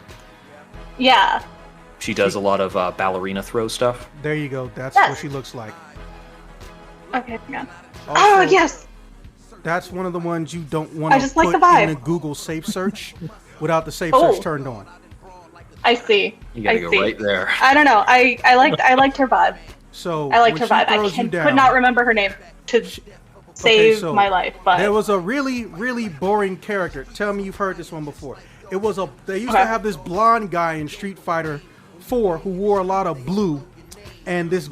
Yeah. She does a lot of ballerina throw stuff. There you go. That's what she looks like. Okay, yeah. Also, yes. That's one of the ones you don't want to put like the vibe. in a Google safe search without the safe search turned on. I see. You gotta go right there. I don't know. I liked her vibe. So I liked her vibe. I could not remember her name to save my life. But there was a really, really boring character. Tell me you've heard this one before. They used to have this blonde guy in Street Fighter 4 who wore a lot of blue, and this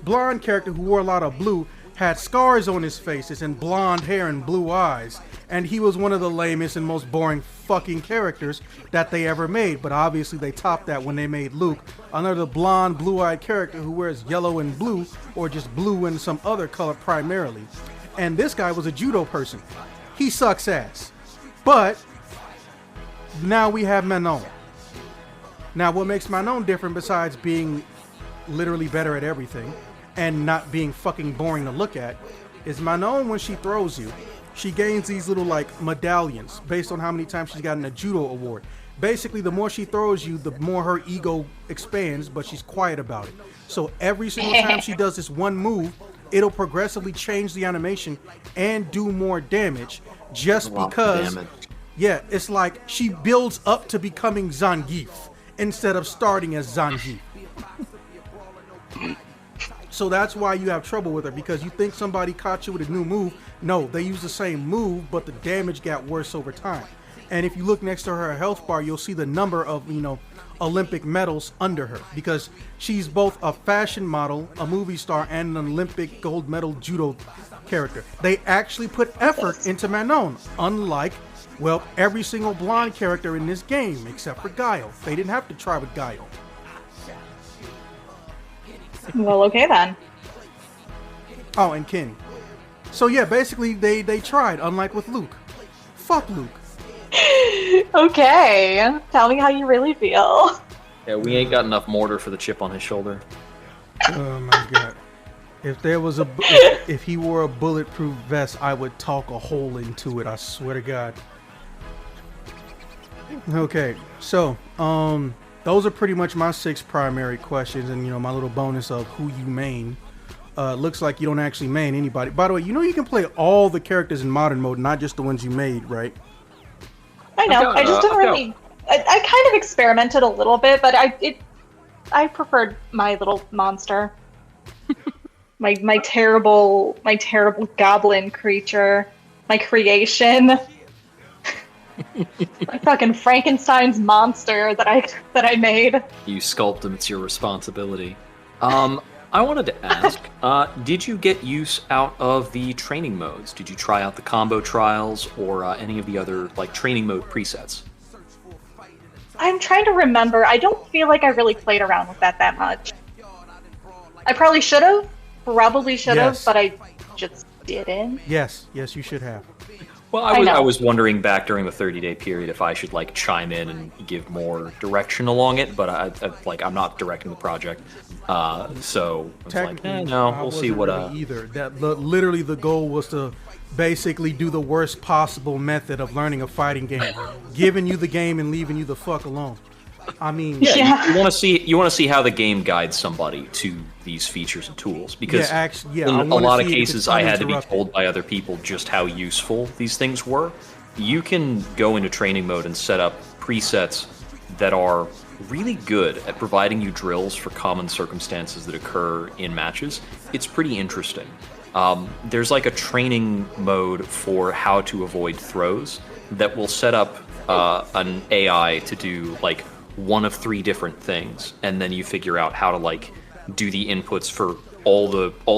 blonde character who wore a lot of blue had scars on his faces and blonde hair and blue eyes, and he was one of the lamest and most boring fucking characters that they ever made. But obviously they topped that when they made Luke, another blonde, blue-eyed character who wears yellow and blue, or just blue and some other color primarily. And this guy was a judo person. He sucks ass. But now we have Manon. Now what makes Manon different, besides being literally better at everything and not being fucking boring to look at, is Manon, when she throws you, she gains these little like medallions based on how many times she's gotten a judo award. Basically, the more she throws you, the more her ego expands, but she's quiet about it. So every single time she does this one move, it'll progressively change the animation and do more damage, just because it's like she builds up to becoming Zangief instead of starting as Zangief. So that's why you have trouble with her, because you think somebody caught you with a new move. No, they use the same move, but the damage got worse over time. And if you look next to her health bar, you'll see the number of, Olympic medals under her, because she's both a fashion model, a movie star, and an Olympic gold medal judo character. They actually put effort into Manon, unlike, well, every single blonde character in this game, except for Guile. They didn't have to try with Guile. Well, okay then. Oh, and Kenny. So yeah, basically they tried, unlike with Luke. Fuck Luke. Okay, tell me how you really feel. Yeah, we ain't got enough mortar for the chip on his shoulder. Oh my god. If there was if he wore a bulletproof vest, I would talk a hole into it, I swear to God. Okay, so, those are pretty much my 6 primary questions, and my little bonus of who you main. Looks like you don't actually main anybody. By the way, you can play all the characters in modern mode, not just the ones you made, right? I know. I just didn't really. I kind of experimented a little bit, but I preferred my little monster, my terrible goblin creature, my creation. My fucking Frankenstein's monster that I made. You sculpt him, it's your responsibility. I wanted to ask, did you get use out of the training modes? Did you try out the combo trials or any of the other training mode presets? I'm trying to remember. I don't feel like I really played around with that much. I probably should have. Yes. But I just didn't. Yes, you should have. Well, I was wondering back during the 30-day period if I should chime in and give more direction along it, but I'm not directing the project, so it's no, we'll see what. Really either that literally the goal was to basically do the worst possible method of learning a fighting game, giving you the game and leaving you the fuck alone. I mean, you want to see how the game guides somebody to these features and tools, because in a lot of cases I had to be told by other people just how useful these things were. You can go into training mode and set up presets that are really good at providing you drills for common circumstances that occur in matches. It's pretty interesting. There's a training mode for how to avoid throws that will set up an AI to do one of 3 different things, and then you figure out how to do the inputs for all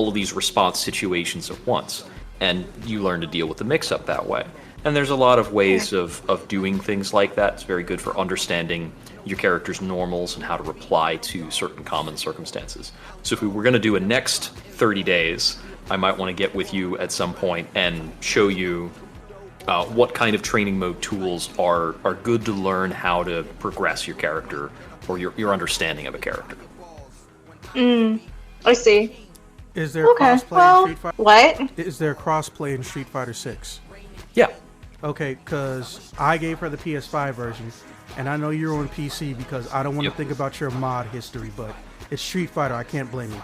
of these response situations at once, and you learn to deal with the mix-up that way. And there's a lot of ways of doing things like that. It's very good for understanding your character's normals and how to reply to certain common circumstances. So if we were going to do a next 30 days, I might want to get with you at some point and show you what kind of training mode tools are good to learn how to progress your character or your understanding of a character. I see. Is there crossplay in Street Fighter? What? Is there crossplay in Street Fighter 6? Yeah. Okay, because I gave her the PS5 version, and I know you're on PC because I don't want to think about your mod history, but it's Street Fighter. I can't blame you.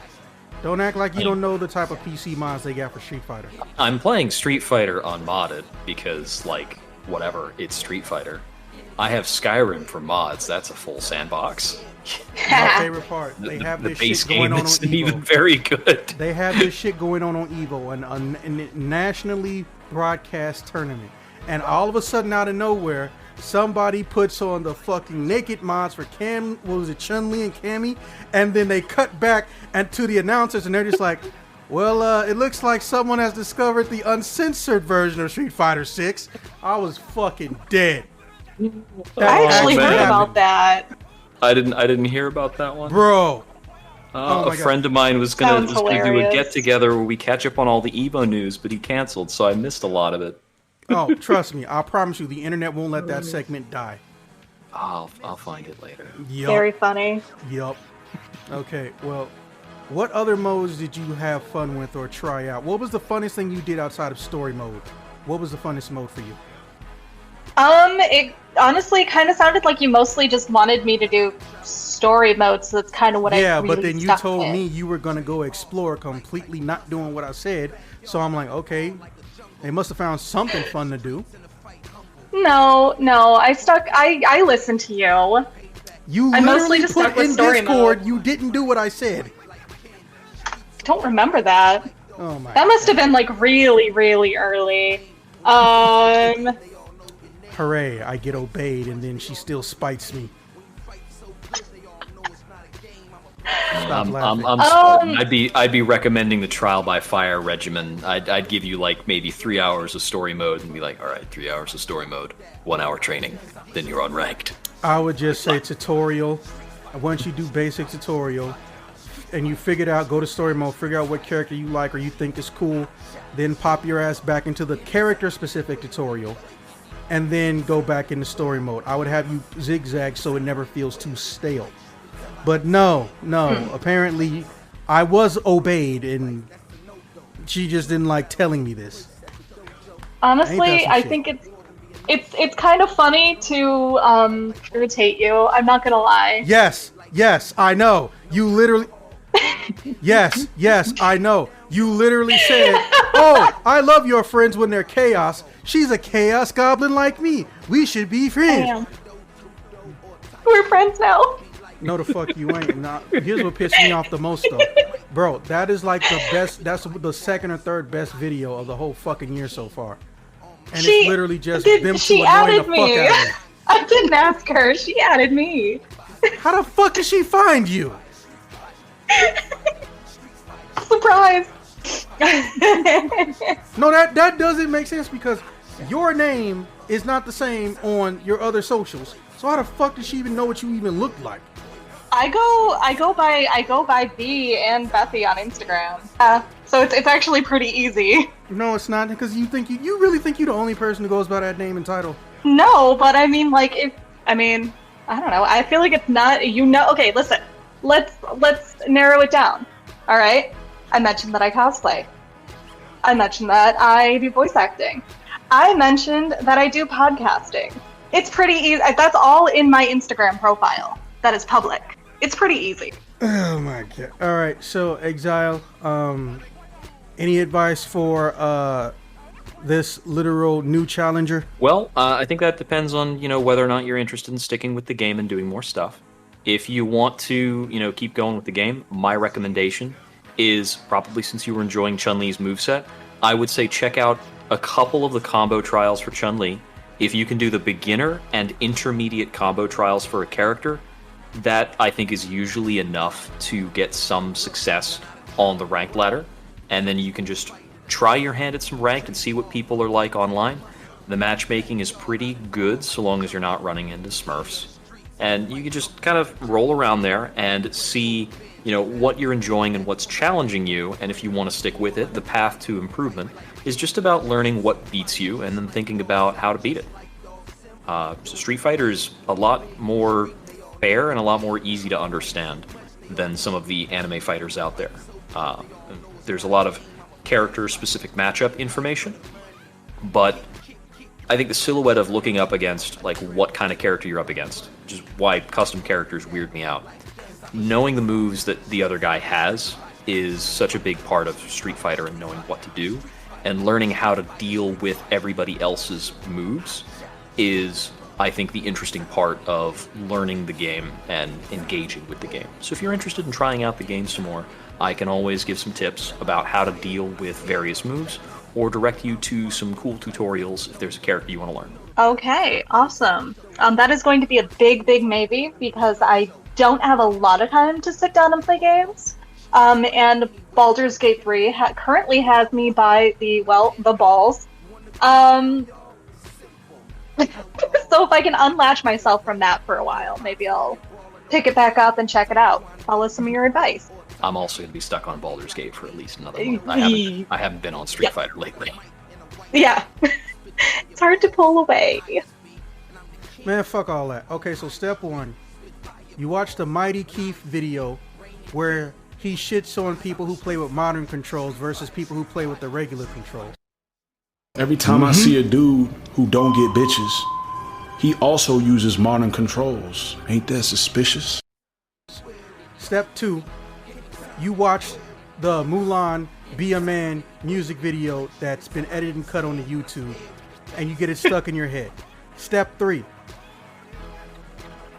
Don't act like you don't know the type of PC mods they got for Street Fighter. I'm playing Street Fighter unmodded because, whatever, it's Street Fighter. I have Skyrim for mods. That's a full sandbox. My favorite part. They have this shit going on isn't Evo. Even very good. They have this shit going on Evo, and a nationally broadcast tournament. And all of a sudden, out of nowhere, somebody puts on the fucking naked mods for Chun-Li and Cammy, and then they cut back and to the announcers, and they're just like, well, it looks like someone has discovered the uncensored version of Street Fighter 6. I was fucking dead. I actually heard about that. I didn't hear about that one. Bro. A friend of mine was gonna do a get-together where we catch up on all the Evo news, but he canceled, so I missed a lot of it. Oh, trust me. I promise you, the internet won't let that segment die. I'll find it later. Yep. Very funny. Yup. Okay, well, what other modes did you have fun with or try out? What was the funnest thing you did outside of story mode? What was the funnest mode for you? It honestly kind of sounded like you mostly just wanted me to do story mode, so that's kind of what I really Yeah, but then you told me you were going to go explore, completely not doing what I said. So I'm like, okay, they must have found something fun to do. No, I listened to you. You I literally mostly just put stuck with in story Discord, mode. you didn't do what I said. don't remember that. Oh my. That must have been like really, really early. Hooray! I get obeyed, and then she still spites me. Stop laughing. I'm sorry. I'd be recommending the trial by fire regimen. I'd give you like maybe 3 hours of story mode and be like, all right, 3 hours of story mode, 1 hour training, then you're unranked. I would just say tutorial. Once you do basic tutorial and you figure it out, go to story mode, figure out what character you like or you think is cool, then pop your ass back into the character specific tutorial and then go back into story mode. I would have you zigzag so it never feels too stale. But no, apparently I was obeyed and she just didn't like telling me this. Honestly, I think it's kind of funny to irritate you. I'm not gonna lie. Yes, I know. You literally Yes, I know. You literally said, "Oh, I love your friends when they're chaos. She's a chaos goblin like me. We should be friends." Damn. We're friends now. No, the fuck you ain't. Not. Here's what pissed me off the most, though. Bro, that is like the best, that's the second or third best video of the whole fucking year so far. And it's literally just them two annoying the fuck out of me. I didn't ask her. She added me. How the fuck did she find you? Surprise. No, that doesn't make sense because your name is not the same on your other socials. So how the fuck did she even know what you even looked like? I go by B and Bethy on Instagram. So it's actually pretty easy. No, it's not, because you really think you're the only person who goes by that name and title. No, but I mean, like, I don't know. I feel like it's not, okay, listen. Let's narrow it down. All right? I mentioned that I cosplay. I mentioned that I do voice acting. I mentioned that I do podcasting. It's pretty easy. That's all in my Instagram profile that is public. It's pretty easy. Oh my god. All right, so Exile, any advice for this literal new challenger? Well, I think that depends on, whether or not you're interested in sticking with the game and doing more stuff. If you want to, keep going with the game, my recommendation is, probably since you were enjoying Chun-Li's moveset, I would say check out a couple of the combo trials for Chun-Li. If you can do the beginner and intermediate combo trials for a character, that I think is usually enough to get some success on the ranked ladder. And then you can just try your hand at some ranked and see what people are like online. The matchmaking is pretty good so long as you're not running into Smurfs. And you can just kind of roll around there and see, what you're enjoying and what's challenging you. And if you want to stick with it, the path to improvement is just about learning what beats you and then thinking about how to beat it. So Street Fighter is a lot more fair and a lot more easy to understand than some of the anime fighters out there. There's a lot of character-specific matchup information, but I think the silhouette of looking up against, like, what kind of character you're up against, which is why custom characters weird me out. Knowing the moves that the other guy has is such a big part of Street Fighter and knowing what to do, and learning how to deal with everybody else's moves is, I think, the interesting part of learning the game and engaging with the game. So if you're interested in trying out the game some more, I can always give some tips about how to deal with various moves, or direct you to some cool tutorials if there's a character you want to learn. Okay, awesome. That is going to be a big, big maybe, because I don't have a lot of time to sit down and play games. And Baldur's Gate 3 currently has me by the balls. So if I can unlatch myself from that for a while, maybe I'll pick it back up and check it out. Follow some of your advice. I'm also going to be stuck on Baldur's Gate for at least another month. I haven't been on Street Fighter lately. Yeah. It's hard to pull away. Man, fuck all that. Okay, so step one. You watch the Mighty Keith video where he shits on people who play with modern controls versus people who play with the regular controls. Every time I see a dude who don't get bitches, he also uses modern controls. Ain't that suspicious? Step two, you watch the Mulan Be a Man music video that's been edited and cut onto YouTube, and you get it stuck in your head. Step three,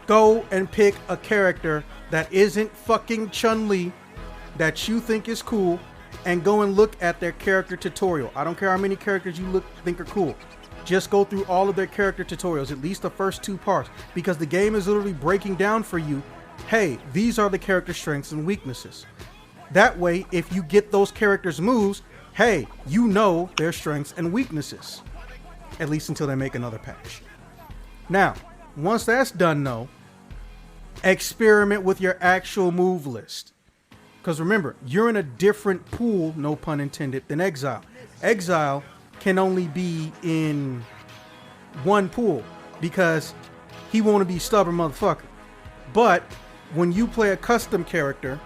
go and pick a character that isn't fucking Chun-Li that you think is cool and go and look at their character tutorial. I don't care how many characters you think are cool. Just go through all of their character tutorials, at least the first 2 parts, because the game is literally breaking down for you, hey, these are the character strengths and weaknesses. That way, if you get those characters' moves, hey, you know their strengths and weaknesses. At least until they make another patch. Now, once that's done though, experiment with your actual move list. Because remember, you're in a different pool, no pun intended, than Exile. Exile can only be in one pool because he won't be stubborn motherfucker. But when you play a custom character,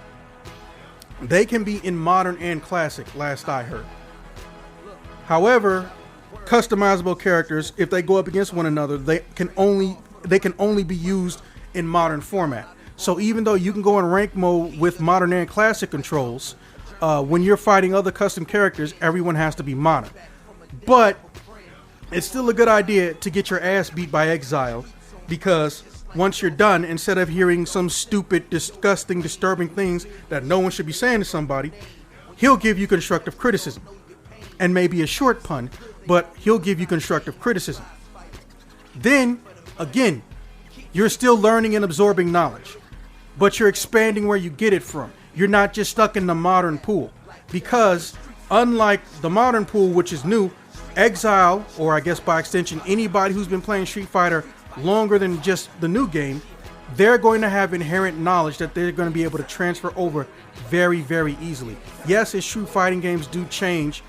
they can be in modern and classic, last I heard. However, customizable characters, if they go up against one another, they can only be used in modern format. So even though you can go in rank mode with modern and classic controls, when you're fighting other custom characters, everyone has to be modern. But it's still a good idea to get your ass beat by Exile, because once you're done, instead of hearing some stupid, disgusting, disturbing things that no one should be saying to somebody, he'll give you constructive criticism. And maybe a short pun, but he'll give you constructive criticism. Then, again, you're still learning and absorbing knowledge, but you're expanding where you get it from. You're not just stuck in the modern pool, because unlike the modern pool, which is new, Exile, or I guess by extension, anybody who's been playing Street Fighter longer than just the new game, they're going to have inherent knowledge that they're going to be able to transfer over very, very easily. Yes, it's true, fighting games do change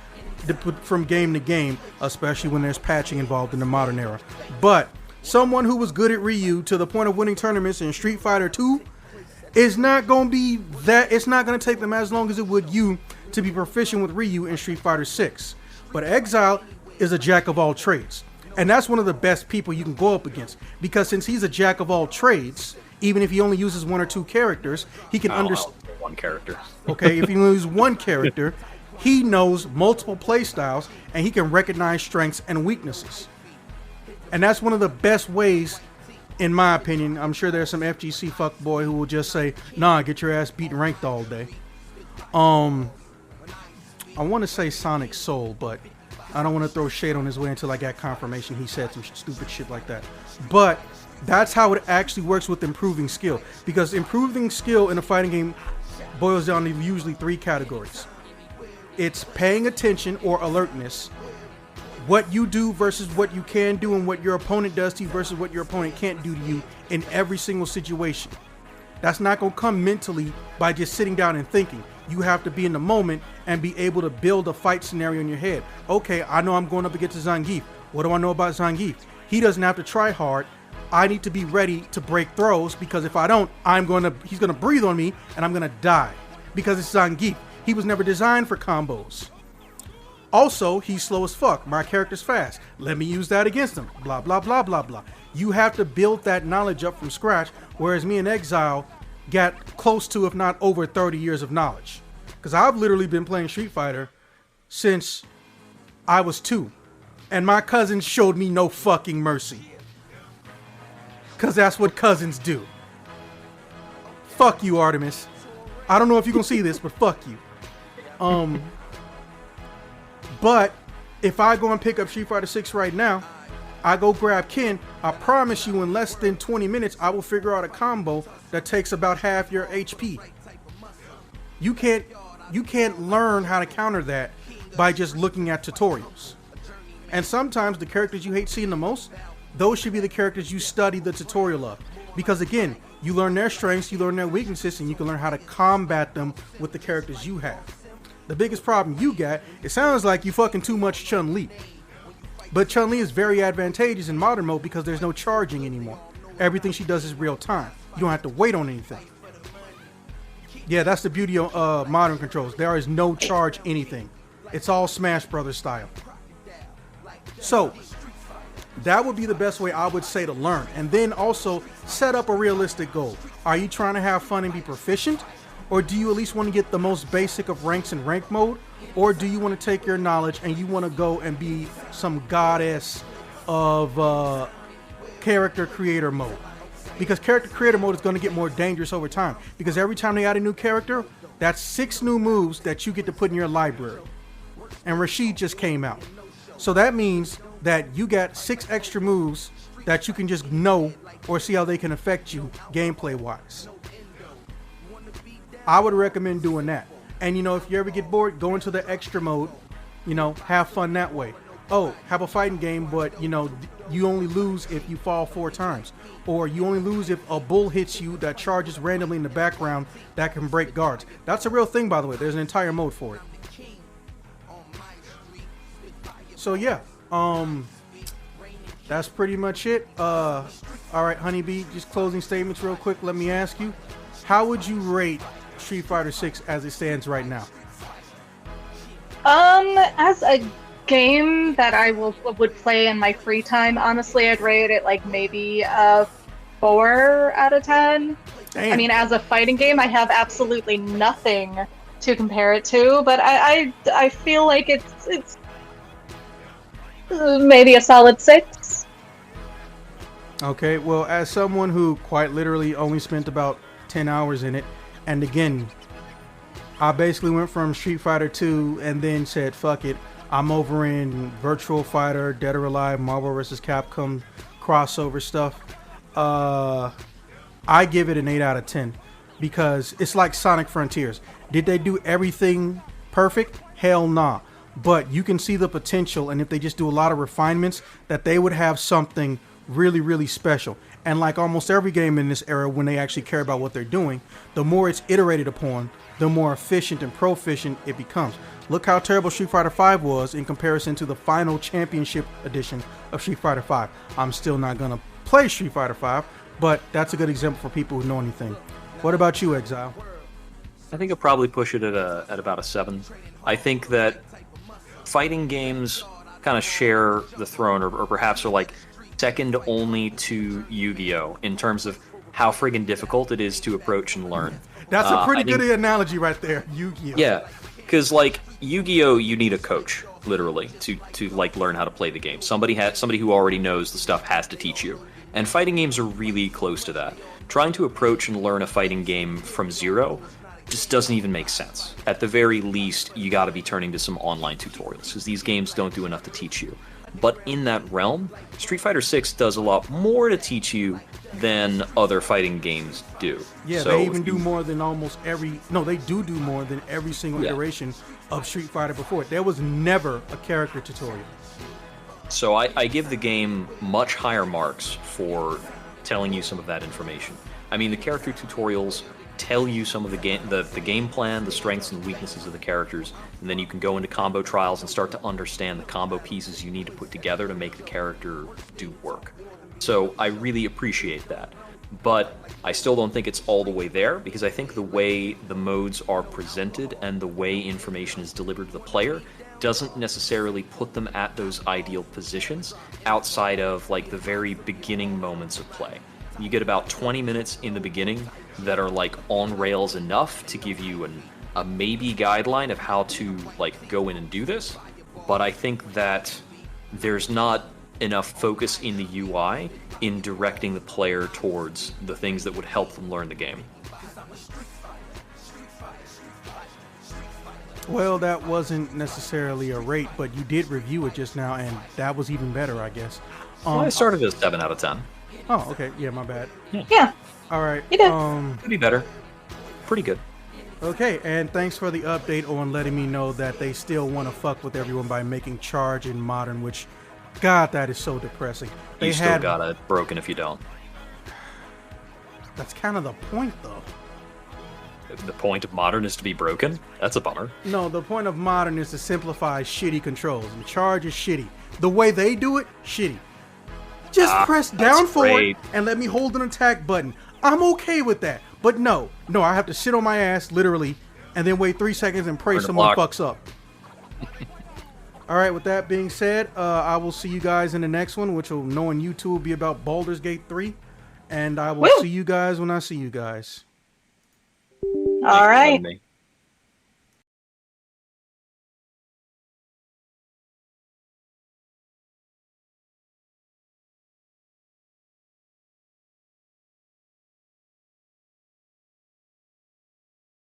from game to game, especially when there's patching involved in the modern era. But someone who was good at Ryu to the point of winning tournaments in Street Fighter 2 is not going to be that. It's not going to take them as long as it would you to be proficient with Ryu in Street Fighter 6. But Exile is a jack of all trades. And that's one of the best people you can go up against, because since he's a jack of all trades, even if he only uses 1 or 2 characters, he can understand. One character. Okay, if he only uses 1 character, he knows multiple play styles and he can recognize strengths and weaknesses. And that's one of the best ways, in my opinion. I'm sure there's some FGC fuckboy who will just say, nah, get your ass beaten ranked all day. I want to say Sonic Soul, but I don't want to throw shade on his way until I got confirmation he said some stupid shit like that. But that's how it actually works with improving skill. Because improving skill in a fighting game boils down to usually 3 categories. It's paying attention or alertness, what you do versus what you can do, and what your opponent does to you versus what your opponent can't do to you in every single situation. That's not going to come mentally by just sitting down and thinking. You have to be in the moment and be able to build a fight scenario in your head. Okay, I know I'm going up against Zangief. What do I know about Zangief? He doesn't have to try hard. I need to be ready to break throws, because if I don't, he's going to breathe on me and I'm going to die, because it's Zangief. He was never designed for combos. Also, he's slow as fuck. My character's fast. Let me use that against him. Blah, blah, blah, blah, blah. You have to build that knowledge up from scratch, whereas me and Exile got close to, if not over 30 years of knowledge. Because I've literally been playing Street Fighter since I was 2. And my cousins showed me no fucking mercy. Because that's what cousins do. Fuck you, Artemis. I don't know if you're going to see this, but fuck you. But if I go and pick up Street Fighter 6 right now, I go grab Ken, I promise you in less than 20 minutes, I will figure out a combo that takes about half your HP. You can't learn how to counter that by just looking at tutorials. And sometimes the characters you hate seeing the most, those should be the characters you study the tutorial of. Because again, you learn their strengths, you learn their weaknesses, and you can learn how to combat them with the characters you have. The biggest problem you got, it sounds like you fucking too much Chun-Li. But Chun-Li is very advantageous in modern mode because there's no charging anymore. Everything she does is real time. You don't have to wait on anything. Yeah, that's the beauty of modern controls. There is no charge anything. It's all Smash Brothers style. So, that would be the best way I would say to learn. And then also, set up a realistic goal. Are you trying to have fun and be proficient? Or do you at least want to get the most basic of ranks in rank mode? Or do you want to take your knowledge and you want to go and be some goddess of character creator mode? Because character creator mode is going to get more dangerous over time. Because every time they add a new character, That's 6 new moves that you get to put in your library. And Rashid just came out. So that means that you got 6 extra moves that you can just know or see how they can affect you gameplay-wise. I would recommend doing that. And, if you ever get bored, go into the extra mode, have fun that way. Oh, have a fighting game, but, you only lose if you fall 4 times. Or you only lose if a bull hits you that charges randomly in the background that can break guards. That's a real thing, by the way. There's an entire mode for it. So, yeah. That's pretty much it. All right, Honeybee, just closing statements real quick. Let me ask you, how would you rate Street Fighter 6 as it stands right now? As a game that I would play in my free time, honestly, I'd rate it like maybe a 4 out of 10. Damn. I mean, as a fighting game, I have absolutely nothing to compare it to, but I feel like it's maybe a solid 6. Okay, well, as someone who quite literally only spent about 10 hours in it, and again, I basically went from Street Fighter 2 and then said, fuck it, I'm over in Virtual Fighter, Dead or Alive, Marvel vs. Capcom crossover stuff. I give it an 8 out of 10 because it's like Sonic Frontiers. Did they do everything perfect? Hell nah. But you can see the potential, and if they just do a lot of refinements, that they would have something really, really special. And like almost every game in this era, when they actually care about what they're doing, the more it's iterated upon, the more efficient and proficient it becomes. Look how terrible Street Fighter V was in comparison to the final championship edition of Street Fighter V. I'm still not going to play Street Fighter V, but that's a good example for people who know anything. What about you, Exile? I think I'll probably push it at about a 7. I think that fighting games kind of share the throne, or perhaps are like second only to Yu-Gi-Oh! In terms of how friggin' difficult it is to approach and learn. That's a pretty good analogy right there, Yu-Gi-Oh! Yeah, because like Yu-Gi-Oh! You need a coach, literally, to like learn how to play the game. Somebody who already knows the stuff has to teach you. And fighting games are really close to that. Trying to approach and learn a fighting game from zero just doesn't even make sense. At the very least, you got to be turning to some online tutorials, because these games don't do enough to teach you. But in that realm, Street Fighter 6 does a lot more to teach you than other fighting games do. Yeah, so they even do more than almost every... No, they do more than every single iteration of Street Fighter before. There was never a character tutorial. So I give the game much higher marks for telling you some of that information. I mean, the character tutorials tell you some of the game plan, the strengths and weaknesses of the characters, and then you can go into combo trials and start to understand the combo pieces you need to put together to make the character do work. So I really appreciate that. But I still don't think it's all the way there, because I think the way the modes are presented and the way information is delivered to the player doesn't necessarily put them at those ideal positions outside of like the very beginning moments of play. You get about 20 minutes in the beginning that are like on rails enough to give you a maybe guideline of how to like go in and do this, but I think that there's not enough focus in the UI in directing the player towards the things that would help them learn the game. Well, that wasn't necessarily a rate, but you did review it just now, and that was even better, I guess. Well, I started as 7 out of 10. Oh, okay. Yeah, my bad. Yeah. All right. You did. Could be better. Pretty good. Okay, and thanks for the update on letting me know that they still want to fuck with everyone by making Charge in Modern, which, God, that is so depressing. You still got it broken if you don't. That's kind of the point, though. The point of Modern is to be broken? That's a bummer. No, the point of Modern is to simplify shitty controls, and Charge is shitty. The way they do it, shitty. Just press down forward and let me hold an attack button. I'm okay with that. But no, I have to sit on my ass, literally, and then wait 3 seconds and pray someone fucks up. All right, with that being said, I will see you guys in the next one, which will, knowing you two, will be about Baldur's Gate 3. And I will see you guys when I see you guys. All right.